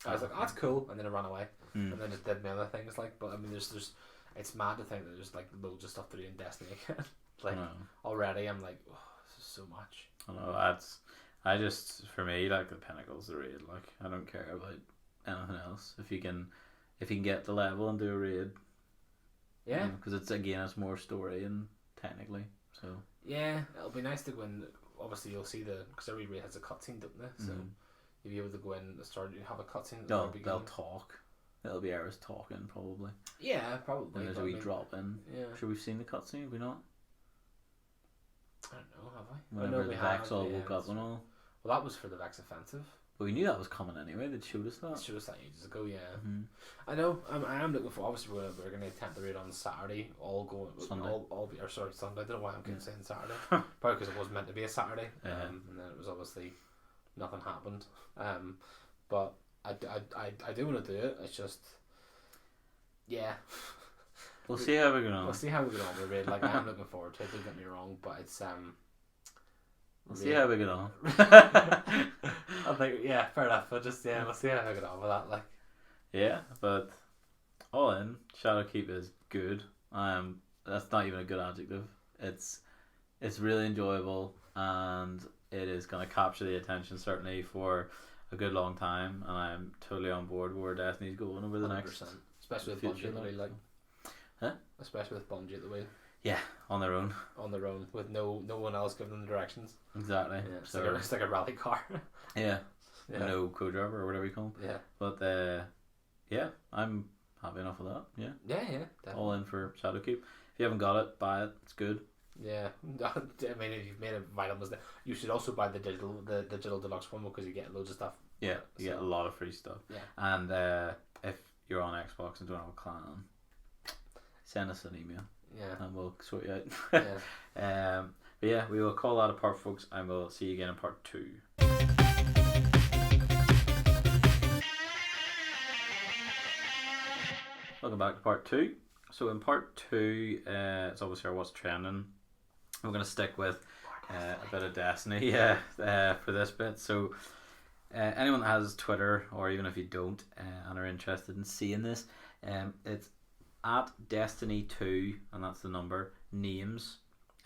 I was like, oh, that's cool, and then I ran away, and then just did my other things. Like, but I mean, there's, it's mad to think that there's like loads of stuff to do in Destiny again. Like already, I'm like, oh, this is so much. I know I just for me like the pinnacle's the raid. Like I don't care about anything else. If you can get the level and do a raid. Yeah. Because it's more story and technically so. Yeah, it'll be nice to go in. Obviously, you'll see because every raid has a cutscene, don't they? So you'll be able to go in and start. You have a cutscene. No, they'll talk. It'll be Eris talking probably. Yeah, probably. And there's a wee drop in. Yeah. Sure, we've seen the cutscene. Have we not? I don't know. Have I? Whenever the Vex all woke up and all. Well, that was for the Vex offensive. But we knew that was coming anyway. They showed us that. They showed us that ages ago. Yeah. I know. I am looking for. Obviously, we're going to attempt the raid on Saturday. Sunday. Sunday. I don't know why I'm keep saying Saturday. Probably because it was meant to be a Saturday. And then it was obviously nothing happened. But I do want to do it. It's just we'll see how we get on. We'll see how we get on with the raid. Like I am looking forward to it. Don't get me wrong, but it's we'll see how we get on. I think fair enough. We'll just we'll see how we get on with that. Like but all in, ShadowKeep is good. That's not even a good adjective. It's really enjoyable and it is going to capture the attention certainly for a good long time, and I'm totally on board where Destiny's going over the 100%. Next, especially with Bungie at the wheel, especially with Bungie at the wheel. Yeah, on their own, with no one else giving them directions. Exactly. Yeah, it's like a rally car. No co-driver or whatever you call them. But I'm happy enough with that. Definitely. All in for ShadowKeep. If you haven't got it, buy it. It's good. Yeah, I mean, if you've made a vital mistake, you should also buy the digital deluxe one because you get loads of stuff. Yeah, you get a lot of free stuff. Yeah, and if you're on Xbox and don't have a clan, send us an email. Yeah, and we'll sort you out. But we will call that apart, folks, and we'll see you again in part 2. Welcome back to part 2. So in part 2, it's obviously our what's trending. We're going to stick with a bit of Destiny for this bit. So anyone that has Twitter, or even if you don't and are interested in seeing this, it's at Destiny2, and that's the number, names,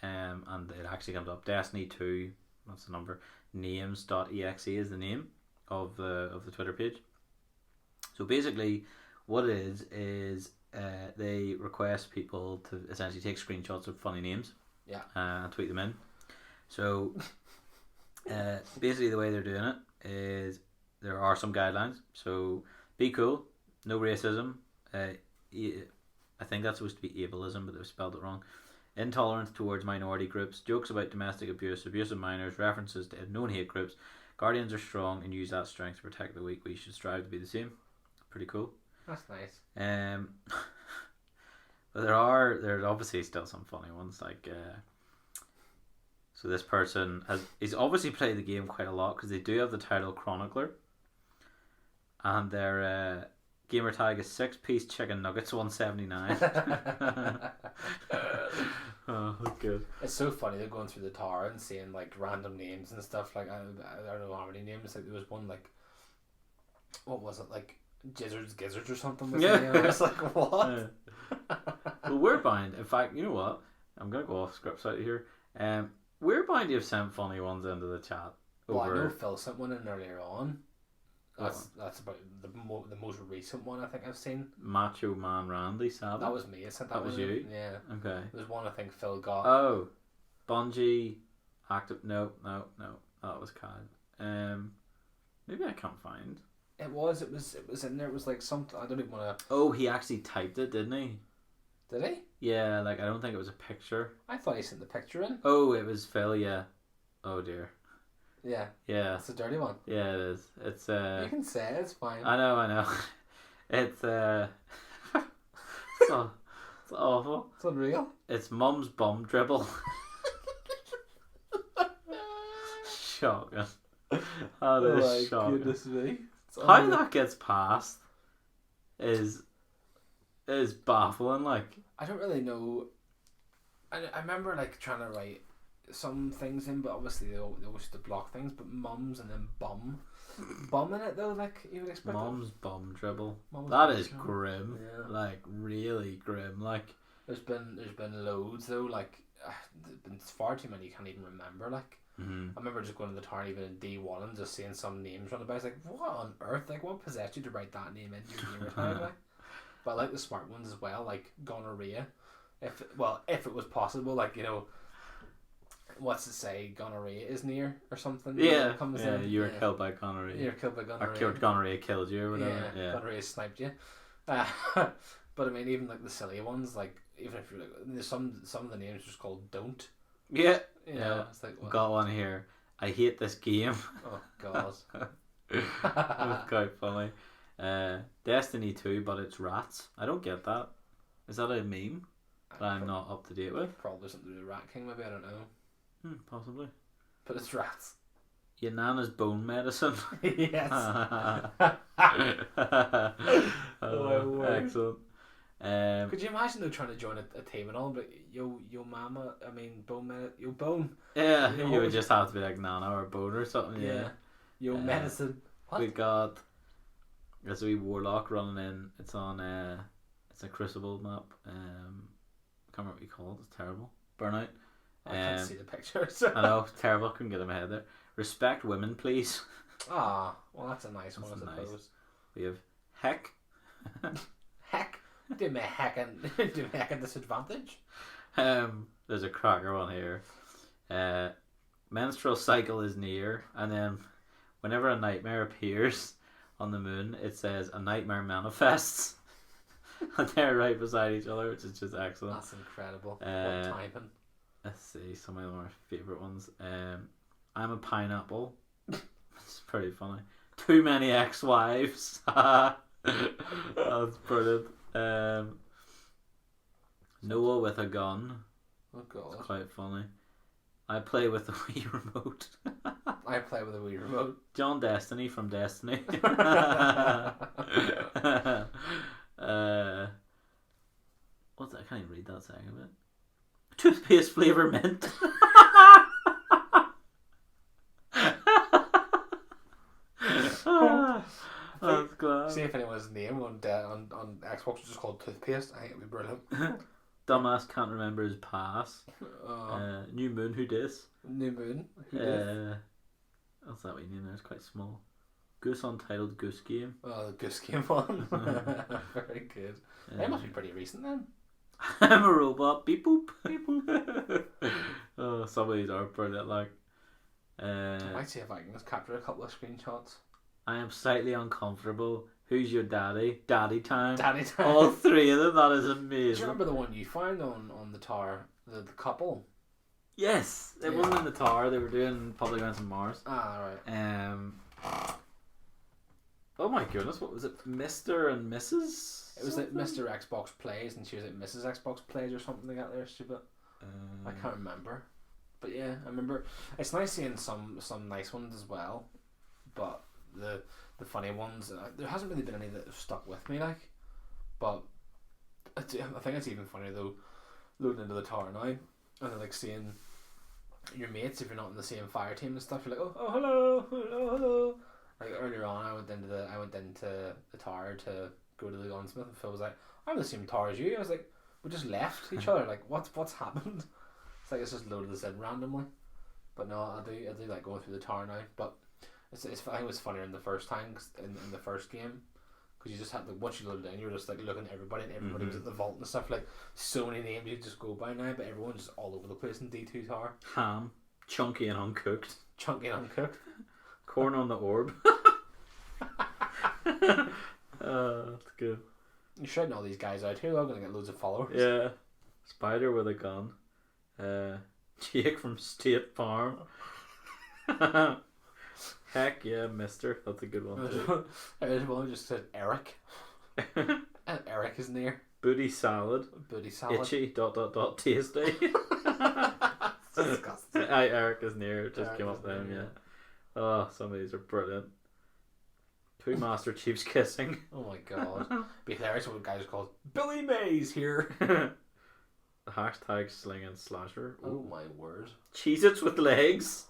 and it actually comes up Destiny2, that's the number, names.exe is the name of the Twitter page. So basically what it is they request people to essentially take screenshots of funny names and tweet them in. So basically the way they're doing it is there are some guidelines. So be cool, no racism, I think that's supposed to be ableism, but they've spelled it wrong. Intolerance towards minority groups, jokes about domestic abuse, abuse of minors, references to known hate groups. Guardians are strong and use that strength to protect the weak. We should strive to be the same. Pretty cool. That's nice. But there's obviously still some funny ones, like so this person he's obviously played the game quite a lot, because they do have the title Chronicler, and their gamer tag is 6-piece chicken nuggets 179. Oh, that's good. It's so funny, they're going through the tower and seeing like random names and stuff. Like I don't know how many names. Like there was one, like, what was it, like Gizzards or something? I was like, what? Well, we're bound. In fact, you know what? I'm gonna go off script out here. We're bound to have sent funny ones into the chat. Well, I know Phil sent one in earlier on. That's about the most recent one I think I've seen. Macho Man Randy Savage. That was me. I sent that was you. Yeah. Okay. There's one I think Phil got. Oh, Bungie, active. No. That was Kai. Maybe I can't find. It was in there. It was like something. I don't even want to. Oh, he actually typed it, didn't he? Did he? Yeah, like I don't think it was a picture. I thought he sent the picture in. Oh, it was Phil. Yeah. Oh dear. Yeah. Yeah. It's a dirty one. Yeah, it is. It's You can say it, it's fine. I know. It's it's awful. It's unreal. It's Mum's bum dribble. Shocking. That is shocking. Goodness me. How that gets past is baffling. Like, I don't really know. I remember like trying to write some things in, but obviously they always used to block things. But mums and then bum in it though, like you would expect. Mum's bum dribble. Mum's that bum is dribble. grim. Yeah. Like really grim. Like there's been loads though. Like there's been far too many you can't even remember. Like. mm-hmm. I remember just going to the town even in D1 and just seeing some names run about. I was like, what on earth? Like, what possessed you to write that name into your gamer tag? Like? But I like the smart ones as well, like gonorrhea. If it was possible, like, you know, what's it say? Gonorrhea is near or something. Yeah, comes yeah. in. You were killed by gonorrhea. You're killed by gonorrhea. Or gonorrhea killed you or whatever. Yeah. Gonorrhea sniped you. But I mean, even like the silly ones, like even if you're like, there's some of the names just called don't. Yeah. You know, it's like, what? Got one here. I hate this game. Oh god. That's quite funny. Destiny 2, but it's rats. I don't get that. Is that a meme that I'm not up to date with? Probably something to do with Rat King, maybe, I don't know. Possibly. But it's rats. Your nana's bone medicine. Yes. Excellent. Could you imagine though trying to join a team and all, but yo mama, I mean bone. Yeah, You know, you would just have to be like Nana or Bone or something. Yeah. Yo medicine. What? We got there's a wee warlock running in. It's on it's a Crucible map. I can't remember what you call it. It's terrible. Burnout. I can't see the pictures. I know, terrible. Couldn't get in my head there. Respect women, please. Ah, well that's a nice one, I Nice. suppose. We have heck. Heck. Do me heckin' disadvantage. There's a cracker one here. Menstrual cycle is near, and then whenever a nightmare appears on the moon, it says a nightmare manifests. And they're right beside each other, which is just excellent. That's incredible. What timing. Let's see, some of my favourite ones. I'm a pineapple. It's pretty funny. Too many ex-wives. That's brilliant. Noah with a gun. Oh god. It's quite funny. I play with the Wii remote. I play with a Wii remote. John Destiny from Destiny. What's that? I can't even read that second bit. Toothpaste flavour mint. That's glad. See if anyone's name on Xbox was just called Toothpaste. I think it'd be brilliant. Dumbass can't remember his pass. New Moon, who dis? New Moon. Who dis? What's that wee name there? It's quite small. Goose Untitled Goose Game. Oh, the Goose Game one. Very good. That must be pretty recent then. I'm a robot. Beep boop. Beep boop. Oh, some of these are brilliant. Like, I might see if I can just capture a couple of screenshots. I am slightly uncomfortable. Who's your daddy? Daddy time. Daddy time. All three of them. That is Do amazing. you remember the one you found on the tower? The couple? Yes, it wasn't in the tower. They were doing Public Events on Mars. Ah, right. Oh my goodness, what was it? Mr. and Mrs.? It was like Mr. Xbox Plays, and she was like Mrs. Xbox Plays or something like that. There, stupid. I can't remember, but yeah, I remember. It's nice seeing some nice ones as well, but the funny ones. There hasn't really been any that have stuck with me, like. But I think it's even funnier though, loading into the tower now, and then like seeing your mates if you're not in the same fire team and stuff. You're like, oh hello. Like earlier on, I went into the tower to go to the gunsmith, and Phil was like, "I'm in the same tower as you." I was like, "We just left each other. Like, what's happened?" It's like it's just loaded us in randomly. But no, I do like going through the tower now. But I think it was funnier in the first time in the first game, because you just had like once you loaded in, you were just like looking at everybody, and everybody was at the vault and stuff. Like so many names you just go by now, but everyone's just all over the place in D2 Tower. Ham, chunky and uncooked. Chunky and uncooked. Corn on the orb. That's good. You're shouting all these guys out here. I'm gonna get loads of followers. Yeah. Spider with a gun. Jake from State Farm. Heck yeah, Mister. That's a good one too. There's one who just said Eric. And Eric is near. Booty salad. Booty salad. Itchy. ... Tasty. Disgusting. Eric is near. Just Eric came is up with him. near, Yeah. Oh, some of these are brilliant. Two Master Chiefs kissing. Oh my god. Be hilarious when guys called Billy Mays here. Hashtag slinging slasher. Oh my word. Cheez-Its with legs.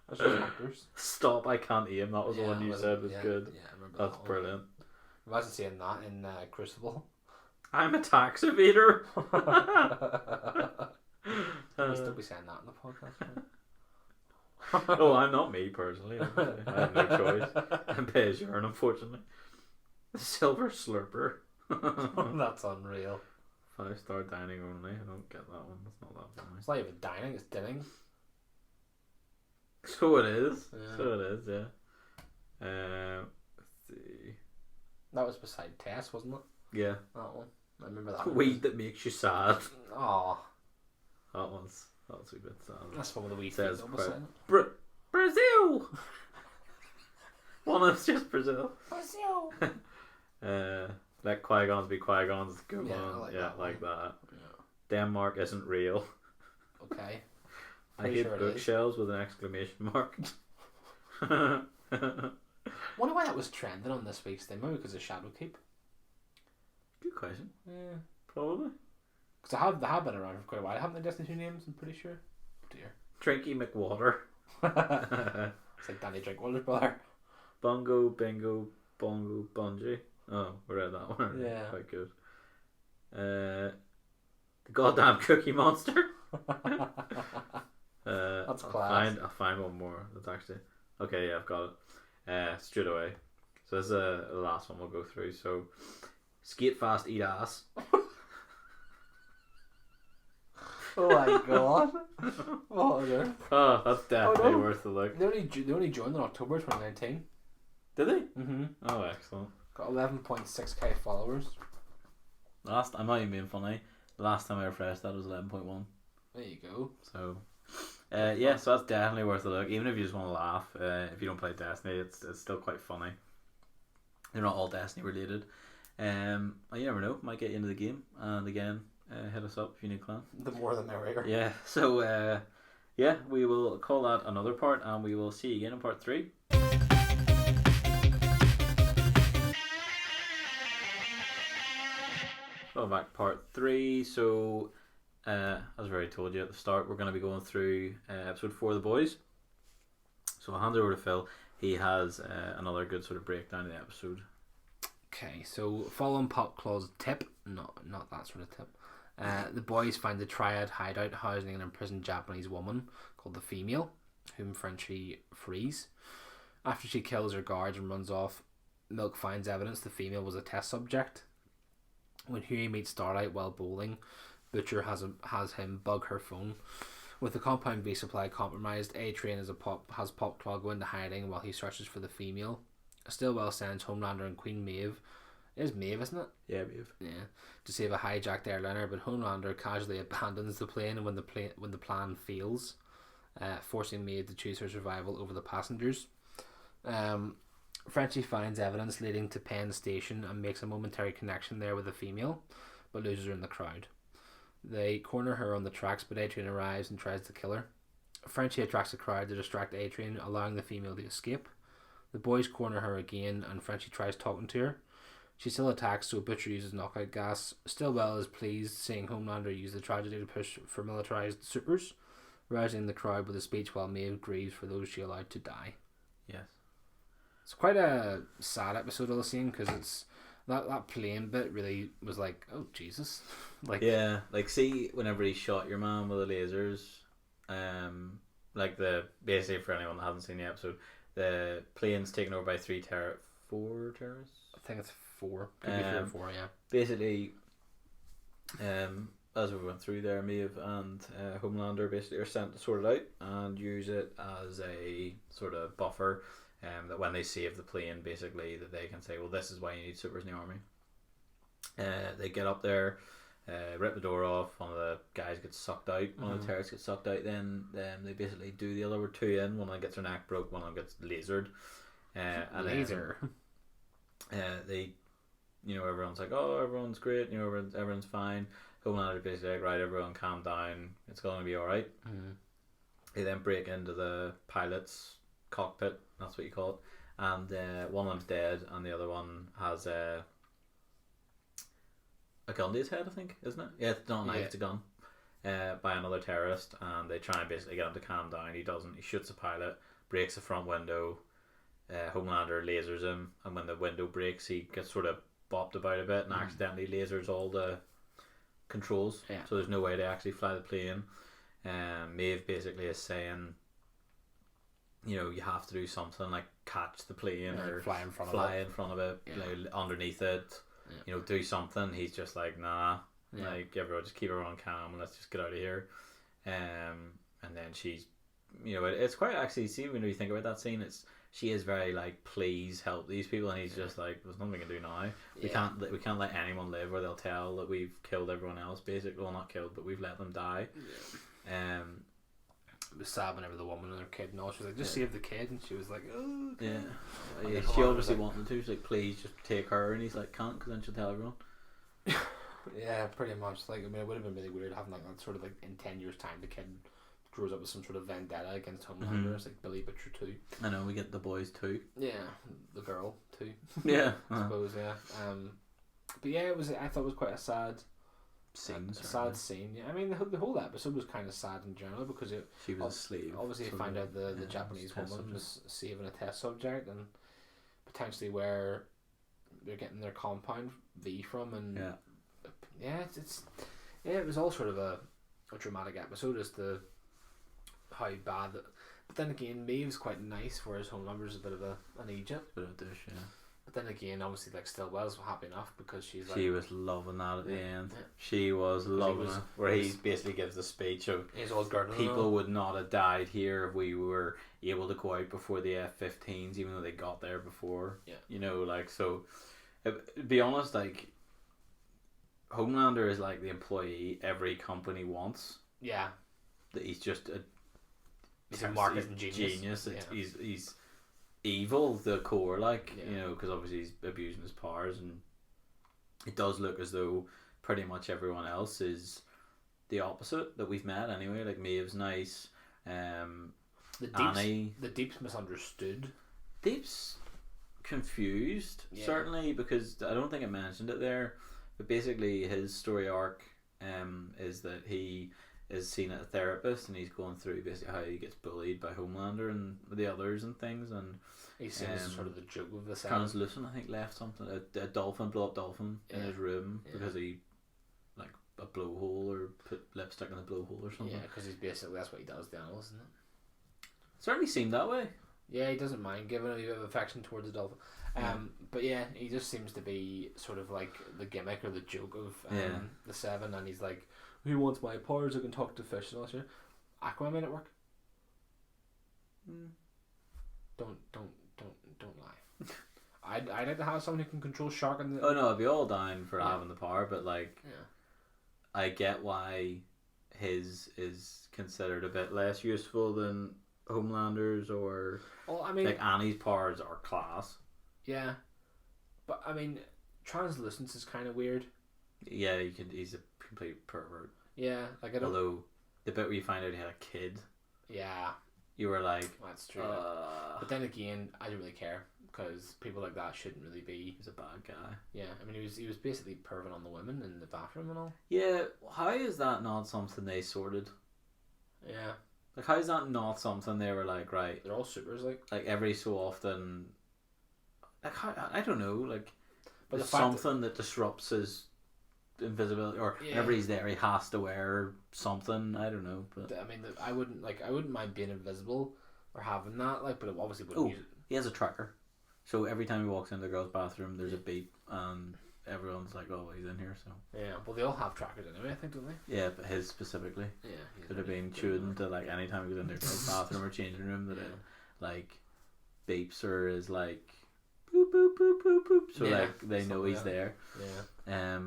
That's just actors. Stop, I can't aim. That was the one you said was good. Yeah, I remember That's that brilliant. Imagine seeing that in Crucible. I'm a tax evader. We'll still be saying that in the podcast. Oh, I'm not me personally. I have no choice. I'm pay as you earn, unfortunately. The Silver Slurper. That's unreal. 5-star dining only. I don't get that one. That's not that funny. It's not even dining, it's dinning. So it is. Yeah. So it is, yeah. Let's see. That was beside Tess, wasn't it? Yeah. That one. I remember that one. Weed that makes you sad. Oh, That's a bit sad. that's one of the wee Says feet beside it. Brazil! One of just Brazil. Brazil! Let Qui-Gons be Qui-Gons. Good Yeah, one. I like Yeah, that like one. that. Yeah. Denmark isn't real. Okay. I Pretty hate sure it is. bookshelves with an exclamation mark. Wonder why that was trending on this week's thing. Maybe because of ShadowKeep. Good question. Yeah. Probably. Because they have been around for quite a while. Haven't they, Destiny2Names? I'm pretty sure. Dear. Trinky McWater. It's like Danny Drinkwater's brother. Bungo, bingo, bongo, bungee. Oh, we read that one. Yeah. Quite good. The goddamn Cookie Monster. That's class. I'll find one more. That's actually okay. Yeah, I've got it. Straight away. So this is the last one we'll go through. So, skate fast, eat ass. Oh my god. What on earth? Oh, that's definitely no. worth a look. They only joined in October 2019. Did they? Mm-hmm. Oh, excellent. Got 11.6k followers. I'm not even being funny. The last time I refreshed that was 11.1. There you go. So, yeah, so that's definitely worth a look. Even if you just want to laugh, if you don't play Destiny, it's still quite funny. They're not all Destiny related. You never know, might get you into the game. And again, hit us up if you need clan. The more the merrier. Yeah, so yeah, we will call that another part, and we will see you again in part 3. Welcome back to part 3. So, as I already told you at the start, we're going to be going through episode 4 of The Boys. So I'll hand it over to Phil. He has another good sort of breakdown of the episode. Okay, so following Popclaw's tip, not that sort of tip, the boys find the Triad hideout housing an imprisoned Japanese woman called the Female, whom Frenchie frees. After she kills her guards and runs off, Milk finds evidence the Female was a test subject. When Huey meets Starlight while bowling, Butcher has him bug her phone. With the compound V supply compromised, A-Train has Popclaw go into hiding while he searches for the Female. Stillwell sends Homelander and Queen Maeve. It is Maeve, isn't it? Yeah, Maeve. Yeah. To save a hijacked airliner, but Homelander casually abandons the plane when the plan fails, forcing Maeve to choose her survival over the passengers. Frenchie finds evidence leading to Penn Station and makes a momentary connection there with the Female, but loses her in the crowd. They corner her on the tracks, but A-Train arrives and tries to kill her. Frenchie attracts the crowd to distract A-Train, allowing the Female to escape. The boys corner her again, and Frenchie tries talking to her. She still attacks, so Butcher uses knockout gas. Stillwell is pleased seeing Homelander use the tragedy to push for militarized supers, rousing the crowd with a speech while Maeve grieves for those she allowed to die. Yes. It's quite a sad episode of the scene because it's that plane bit really was like, oh Jesus, like yeah, like see whenever he shot your man with the lasers, like basically for anyone that hasn't seen the episode, the plane's taken over by 4 terrorists. I think it's 4, maybe 3 or 4, yeah. Basically, as we went through there, Maeve and Homelander basically are sent to sort it out and use it as a sort of buffer. That when they save the plane, basically, that they can say, well, this is why you need supers in the army. They get up there, rip the door off. One of the guys gets sucked out. One of the terrorists gets sucked out. Then they basically do the other two in. One of them gets their neck broke. One of them gets lasered. And Laser. They, everyone's like, oh, everyone's great. Everyone's fine. Homelander basically like, right, everyone calm down. It's going to be all right. They then break into the pilot's cockpit. That's what you call it. And one of them's dead, and the other one has a gun to his head, I think, isn't it? Yeah, it's not a knife, it's a gun. By another terrorist, and they try and basically get him to calm down. He doesn't. He shoots the pilot, breaks the front window. Homelander lasers him, and when the window breaks, he gets sort of bopped about a bit and accidentally lasers all the controls. Yeah. So there's no way to actually fly the plane. Maeve basically is saying, you have to do something like catch the plane or fly in front of it, like, underneath it. Yeah. Do something. He's just like, nah. Yeah. Like, everyone just keep everyone calm and let's just get out of here. And then she's, it's quite actually. See, when you think about that scene, she is very like, please help these people, and he's just like, there's nothing we can do now. We can't let anyone live, or they'll tell that we've killed everyone else. Basically, well, not killed, but we've let them die. It was sad whenever the woman and her kid and all, she was like, just save the kid, and she was like, oh, okay. She obviously wanted to. She's like, please just take her, and he's like, can't, because then she'll tell everyone. Yeah, pretty much. Like, I mean, it would have been really weird having like that sort of like in 10 years' time, the kid grows up with some sort of vendetta against Homelander. It's like Billy Butcher too. I know, we get the boys too. Yeah, the girl too. Yeah, I suppose. Yeah. But yeah, it was. I thought it was quite a sad scene. Sad scene. Yeah, I mean the whole episode was kind of sad in general because she was a slave. Obviously, you find out the Japanese woman was saving a test subject, and potentially where they're getting their compound V from, and it was all sort of a dramatic episode as to how bad that. But then again, Maeve's quite nice, whereas Homelander's a bit of an Egypt. Bit of a dish, yeah. But then again, obviously, like Stillwell's happy enough because she was loving that at the end. Yeah. She was loving it. Where he basically gives the speech of people would not have died here if we were able to go out before the F-15s, even though they got there before. Yeah. So. To be honest, like, Homelander is like the employee every company wants. Yeah. That he's just he's a marketing genius. He's evil, the core, because obviously he's abusing his powers, and it does look as though pretty much everyone else is the opposite that we've met anyway. Like, Maeve's nice, Annie. The Deep's misunderstood. Deep's confused, certainly, because I don't think I mentioned it there, but basically his story arc is that he is seen at a therapist, and he's going through basically how he gets bullied by Homelander and the others and things, and he's seen as sort of the joke of the set. Translucent, I think, left something, a blow up dolphin in his room because he like a blowhole or put lipstick in a blowhole or something. Yeah, because he's basically, that's what he does to animals, isn't it? Certainly seemed that way. Yeah, he doesn't mind giving a bit of affection towards the dolphin. But yeah, he just seems to be sort of like the gimmick or the joke of the Seven, and he's like, who wants my powers? I can talk to fish and all that shit. Aquaman at work. Don't lie. I'd like to have someone who can control shark and the. Oh no, I'd be all down for having the power, but like, I get why his is considered a bit less useful than Homelander's, or like Annie's powers are class. Yeah, but I mean, translucence is kind of weird. Yeah, he's a complete pervert. Yeah, like I don't. Although the bit where you find out he had a kid. Yeah. You were like, that's true. But then again, I don't really care because people like that shouldn't really be. He's a bad guy. Yeah, I mean, he was basically perving on the women in the bathroom and all. Yeah, how is that not something they sorted? Yeah. Like, how is that not something they were like, right? They're all supers, like every so often. Like, I don't know, like, but there's something that disrupts his invisibility, or whenever he's there, he has to wear something. I don't know, but I mean, I wouldn't mind being invisible or having that, like, but it obviously wouldn't use it. He has a tracker, so every time he walks into the girl's bathroom, there's a beep, and everyone's like, "Oh, he's in here." So yeah, well, they all have trackers anyway, I think, don't they? Yeah, but his specifically. Yeah, could have been tuned to like any time he goes into the girl's bathroom or changing room that it like beeps or is like boop boop boop boop boop. So like they know he's there. Yeah.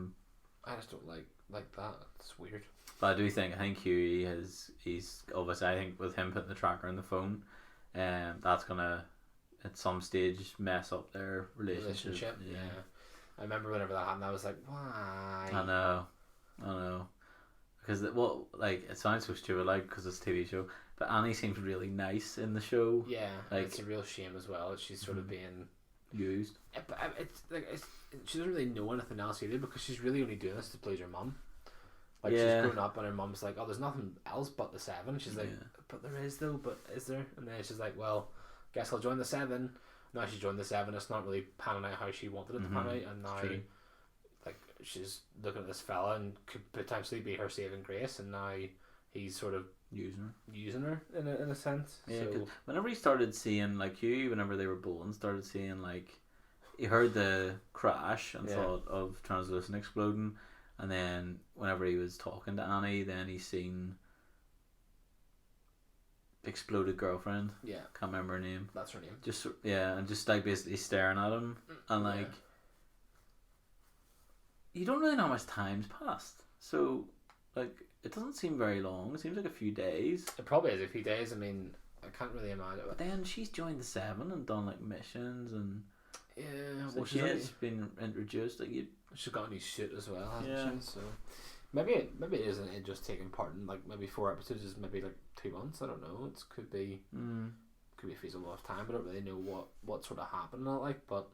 I just don't like that. It's weird. But I think Huey he's obviously, I think with him putting the tracker on the phone, that's gonna at some stage mess up their relationship. Yeah. I remember whenever that happened, I was like, why? I know. Because it sounds so stupid, like, because it's a TV show. But Annie seems really nice in the show. Yeah, like, it's a real shame as well that she's sort of being used. But she doesn't really know anything else either, because she's really only doing this to please her mum. Like, she's grown up and her mum's like, oh, there's nothing else but the 7. She's like, but there is though, but is there? And then she's like, well, guess I'll join the 7. Now she joined the 7, it's not really panning out how she wanted it to pan out, and now like she's looking at this fella and could potentially be her saving grace, and now he's sort of using her in a sense. Yeah, so whenever he started seeing, like, Huey, whenever they were bowling, started seeing, like, he heard the crash and thought of Translucent exploding, and then whenever he was talking to Annie, then he seen exploded girlfriend. Yeah, can't remember her name. That's her name. Just and just like basically staring at him, and like you don't really know how much time's passed. So like it doesn't seem very long. It seems like a few days. It probably is a few days. I mean, I can't really imagine. But then she's joined the 7 and done like missions and so well, she's been introduced. Like she's got a new suit as well, hasn't she? So maybe it isn't it just taking part in like maybe 4 episodes is maybe like 2 months. I don't know. It could be a feasible of time. I don't really know what sort of happened and like, but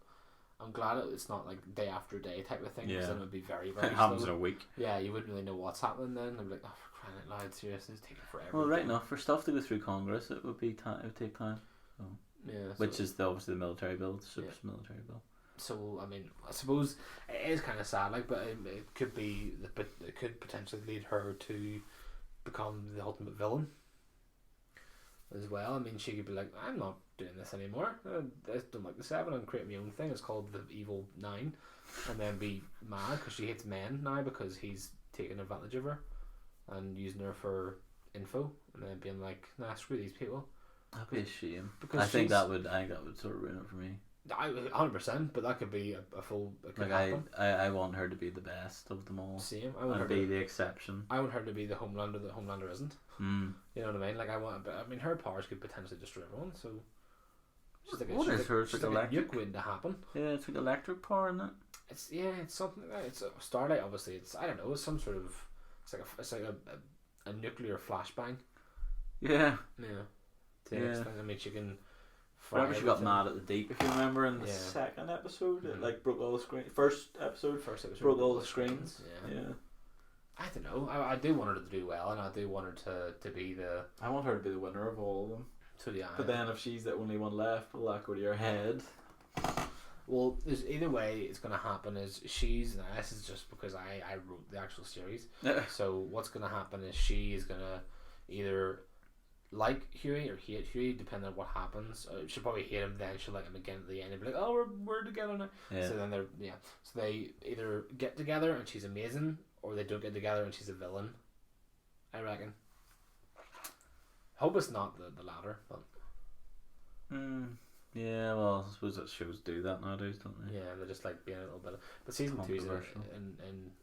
I'm glad it's not like day after day type of thing, because then it would be very, very it happens slow. in a week. Yeah, you wouldn't really know what's happening then. I'd be like, oh, for crying out loud, seriously, it's taking forever. Well, right enough, for stuff to go through Congress, it would be time. It would take time. So. Yeah, which is obviously the military bill, super military bill. So I mean, I suppose it is kind of sad, like, but it could be, it could potentially lead her to become the ultimate villain as well. I mean, she could be like, I'm not doing this anymore. I don't like the 7 and create my own thing. It's called the Evil 9, and then be mad because she hates men now because he's taking advantage of her and using her for info, and then being like, nah, screw these people. That'd be a shame. Because I think that would sort of ruin it for me. 100%, but that could be a full. Like I want her to be the best of them all. Same. I want her to be the exception. I want her to be the Homelander that Homelander isn't. You know what I mean? Like I mean, her powers could potentially destroy everyone. So she's like a nuke waiting to happen. Yeah, it's like electric power, isn't it? It's something. It's a Starlight. Obviously, it's I don't know. It's some sort of. It's like a nuclear flashbang. Yeah. Yeah. I mean, she can. Whenever she got mad at the deep, if you remember, in the second episode, it like broke all the screen. First episode broke all the screens. Yeah. I don't know. I do want her to do well, and I do want her to be the. I want her to be the winner of all of them. So yeah. But then if she's the only one left, will that go to your head? Well, there's either way it's gonna happen is she's. Now this is just because I wrote the actual series. So what's gonna happen is she is gonna either like Huey or hate Huey, depending on what happens. She'll probably hate him, then she'll like him again at the end and be like, oh, we're together now. So then so they either get together and she's amazing, or they don't get together and she's a villain, I reckon. Hope it's not the latter, but yeah, well, I suppose that shows do that nowadays, don't they? Yeah, they're just like being a little bit but season 2 is in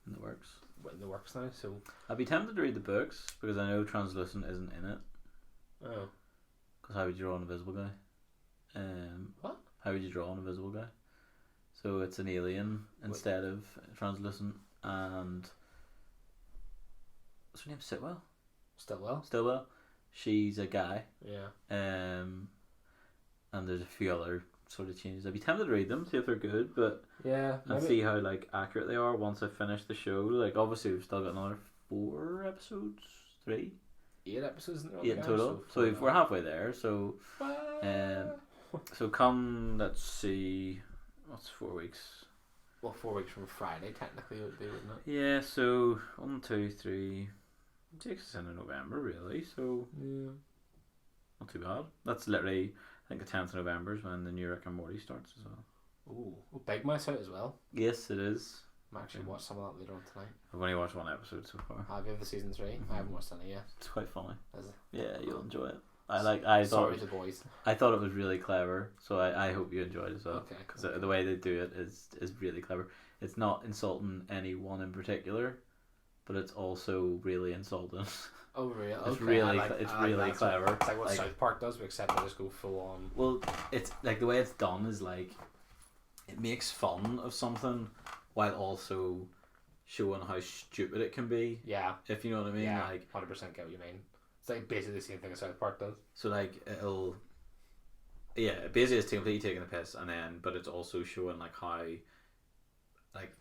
the works. In the works now, so I'd be tempted to read the books because I know Translucent isn't in it. Oh. Because how would you draw an invisible guy? What? How would you draw an invisible guy? So it's an alien instead of Translucent, and what's her name? Stillwell. She's a guy. Yeah. And there's a few other sort of changes. I'd be tempted to read them, see if they're good, but and see how like accurate they are once I finish the show. Like obviously we've still got another 4 episodes, 3. 8 episodes in 8 in total. So we're halfway there. So, so come, let's see, what's 4 weeks? Well, 4 weeks from Friday technically would be, wouldn't it? Yeah. So 1, 2, 3. It takes us into November, really. So not too bad. That's literally, I think, the 10th of November is when the new Rick and Morty starts as well. Ooh, Big Mouth's out as well. Yes, it is. I'm actually watch some of that later on tonight. I've only watched 1 episode so far. Have you the season 3? I haven't watched any yet. It's quite funny. Is it? Yeah, you'll enjoy it. I thought Sorry to boys. I thought it was really clever, so I hope you enjoyed it as well. Okay. Because the way they do it is really clever. It's not insulting anyone in particular, but it's also really insulting. Oh really? It's Okay. really clever. It's like what South Park does, except they just go full on. Well, it's like the way it's done is like it makes fun of something while also showing how stupid it can be. Yeah. If you know what I mean. Yeah. Like 100% get what you mean. It's like basically the same thing as South Park does. so like it'll. Yeah, basically it's completely taking the piss, and then but it's also showing like how like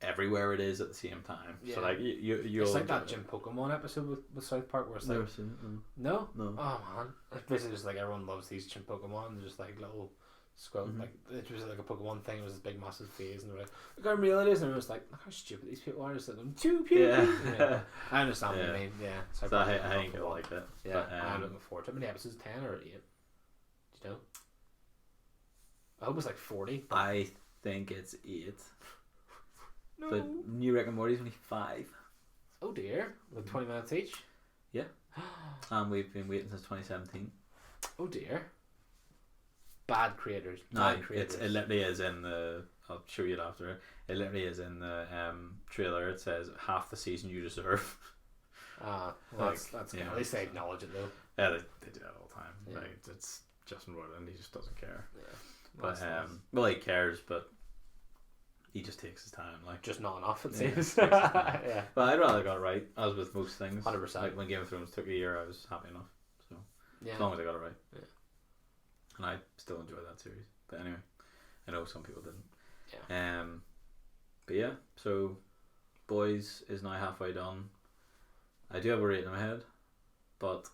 everywhere it is at the same time. Yeah. So like you it's like that Gym Pokemon episode with South Park where it's like never seen it. no. No. Oh man, it's basically just like everyone loves these Gym Pokemon. They're just like little squirrel, like it was like a Pokemon thing. It was this big massive phase, and they're like, look how real it is, and everyone's like, look how stupid these people are. Just like them pew pew. Yeah. I understand what you mean. Yeah, so I think you'll like it. Yeah, but, I'm looking forward to it. How many episodes? 10 or 8? Do you know? I hope it's like 40. I think it's 8. No. But New Rick and Morty's only 5. Oh dear, like 20 minutes each. Yeah. And we've been waiting since 2017. Oh dear. Bad creators. It literally is in the. I'll show you it after. It literally is in the trailer. It says half the season you deserve. Well, that's good. At least they acknowledge it though. Yeah, they do that all the time. Yeah. Like it's Justin Roiland. He just doesn't care. Yeah. But well, he cares, but he just takes his time. Like just not enough, it seems. Yeah. But I'd rather got it right, as with most things. 100%. Like when Game of Thrones took a year, I was happy enough. So yeah. As long as I got it right. Yeah. And I still enjoy that series. But anyway, I know some people didn't. Yeah. But yeah, so Boys is now halfway done. I do have a rating in my head, but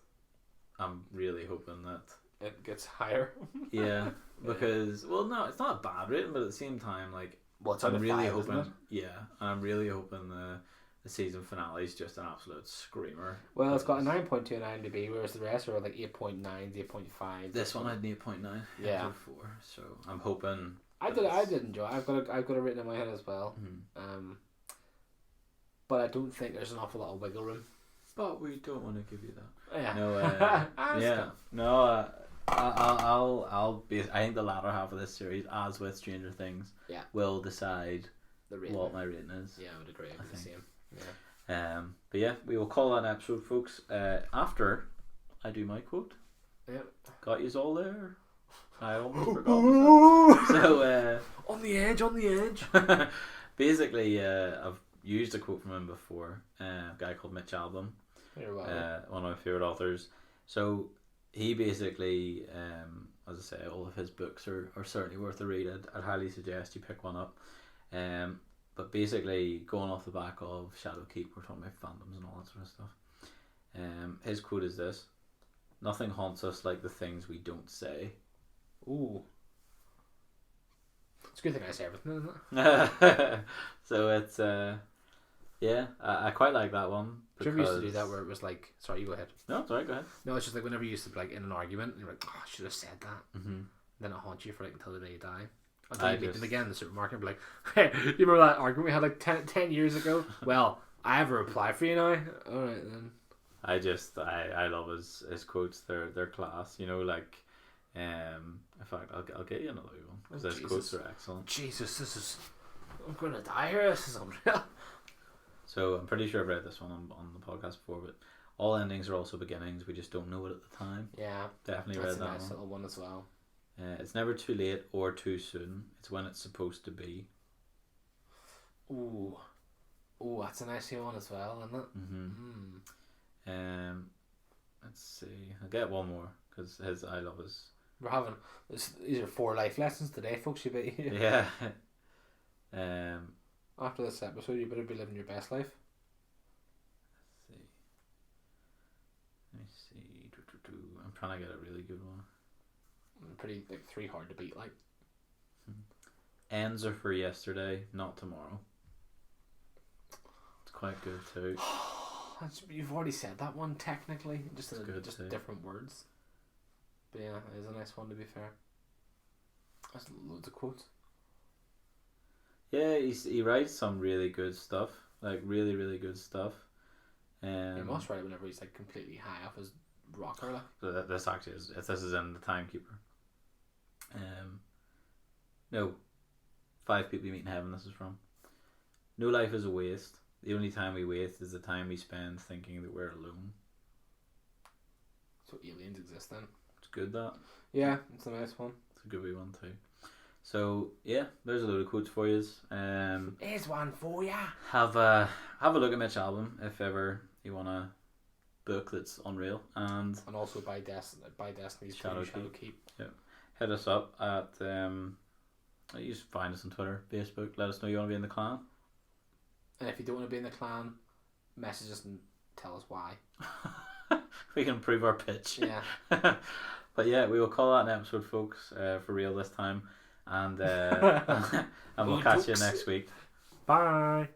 I'm really hoping that it gets higher. Yeah, because well, no, it's not a bad rating, but at the same time, like, well, it's I'm really 5, hoping. isn't it? Yeah, and I'm really hoping the season finale is just an absolute screamer. Well, it's got a 9.2 on IMDb, whereas the rest are like 8.9, 8.5. This one had an 8.9. Yeah. 4. So I'm hoping. I did enjoy it. I've got it written in my head as well. But I don't think there's an awful lot of wiggle room. But we don't want to give you that. Yeah. No. Yeah. No. I'll be. I think the latter half of this series, as with Stranger Things, will decide what my rating is. Yeah, I would agree. I think the same. Yeah. But yeah, we will call that an episode, folks. After I do my quote. Yeah. Got yous all there? I almost forgot myself. So on the edge. Basically, I've used a quote from him before. A guy called Mitch Albom. You're welcome. One of my favorite authors. So he basically, as I say, all of his books are certainly worth a read. I'd highly suggest you pick one up. But basically, going off the back of ShadowKeep, we're talking about fandoms and all that sort of stuff. His quote is this: "Nothing haunts us like the things we don't say." Ooh. It's a good thing I say everything, isn't it? So it's yeah, I quite like that one. Do you ever used to do that where it was like, sorry, you go ahead. No, sorry, go ahead. No, it's just like whenever you used to be like in an argument and you're like, oh, I should have said that. Mm-hmm. Then it haunts you for like until the day you die. Until you meet them again in the supermarket and be like, hey, you remember that argument we had like 10 years ago? Well, I have a reply for you now. Alright then. I love his quotes. They're class. You know, like, in fact, I'll get you another one because his quotes are excellent. Jesus, I'm gonna die here. This is unreal. So I'm pretty sure I've read this one on the podcast before, but all endings are also beginnings. We just don't know it at the time. Yeah, definitely read that one. That's a nice little one as well. It's never too late or too soon. It's when it's supposed to be. Ooh, that's a nice one as well, isn't it? Mm-hmm. Let's see. I'll get one more because I love his. We're having these are 4 life lessons today, folks. You bet. Yeah. After this episode, you better be living your best life. Let me see. I'm trying to get a really good one. Pretty 3 hard to beat, like. Ends are for yesterday, not tomorrow. It's quite good too. You've already said that one technically, just different words. But yeah, it is a nice one to be fair. That's loads of quotes. Yeah, he writes some really good stuff, like really, really good stuff. He must write whenever he's like completely high off his rocker. Like. So this actually is, if this is in the timekeeper. No, 5 people you meet in heaven. This is from. No life is a waste. The only time we waste is the time we spend thinking that we're alone. So aliens exist then. It's good, that. Yeah, it's a nice one. It's a good wee one too. So yeah, there's a load of quotes for you. Here's one for ya. Have a look at Mitch's album if ever you want a book that's unreal, and also buy Destiny's ShadowKeep. Yeah, hit us up at you just find us on Twitter, Facebook. Let us know you want to be in the clan. And if you don't want to be in the clan, message us and tell us why. We can improve our pitch. Yeah. But yeah, we will call that an episode, folks, for real this time. And and we'll catch you next week. Bye.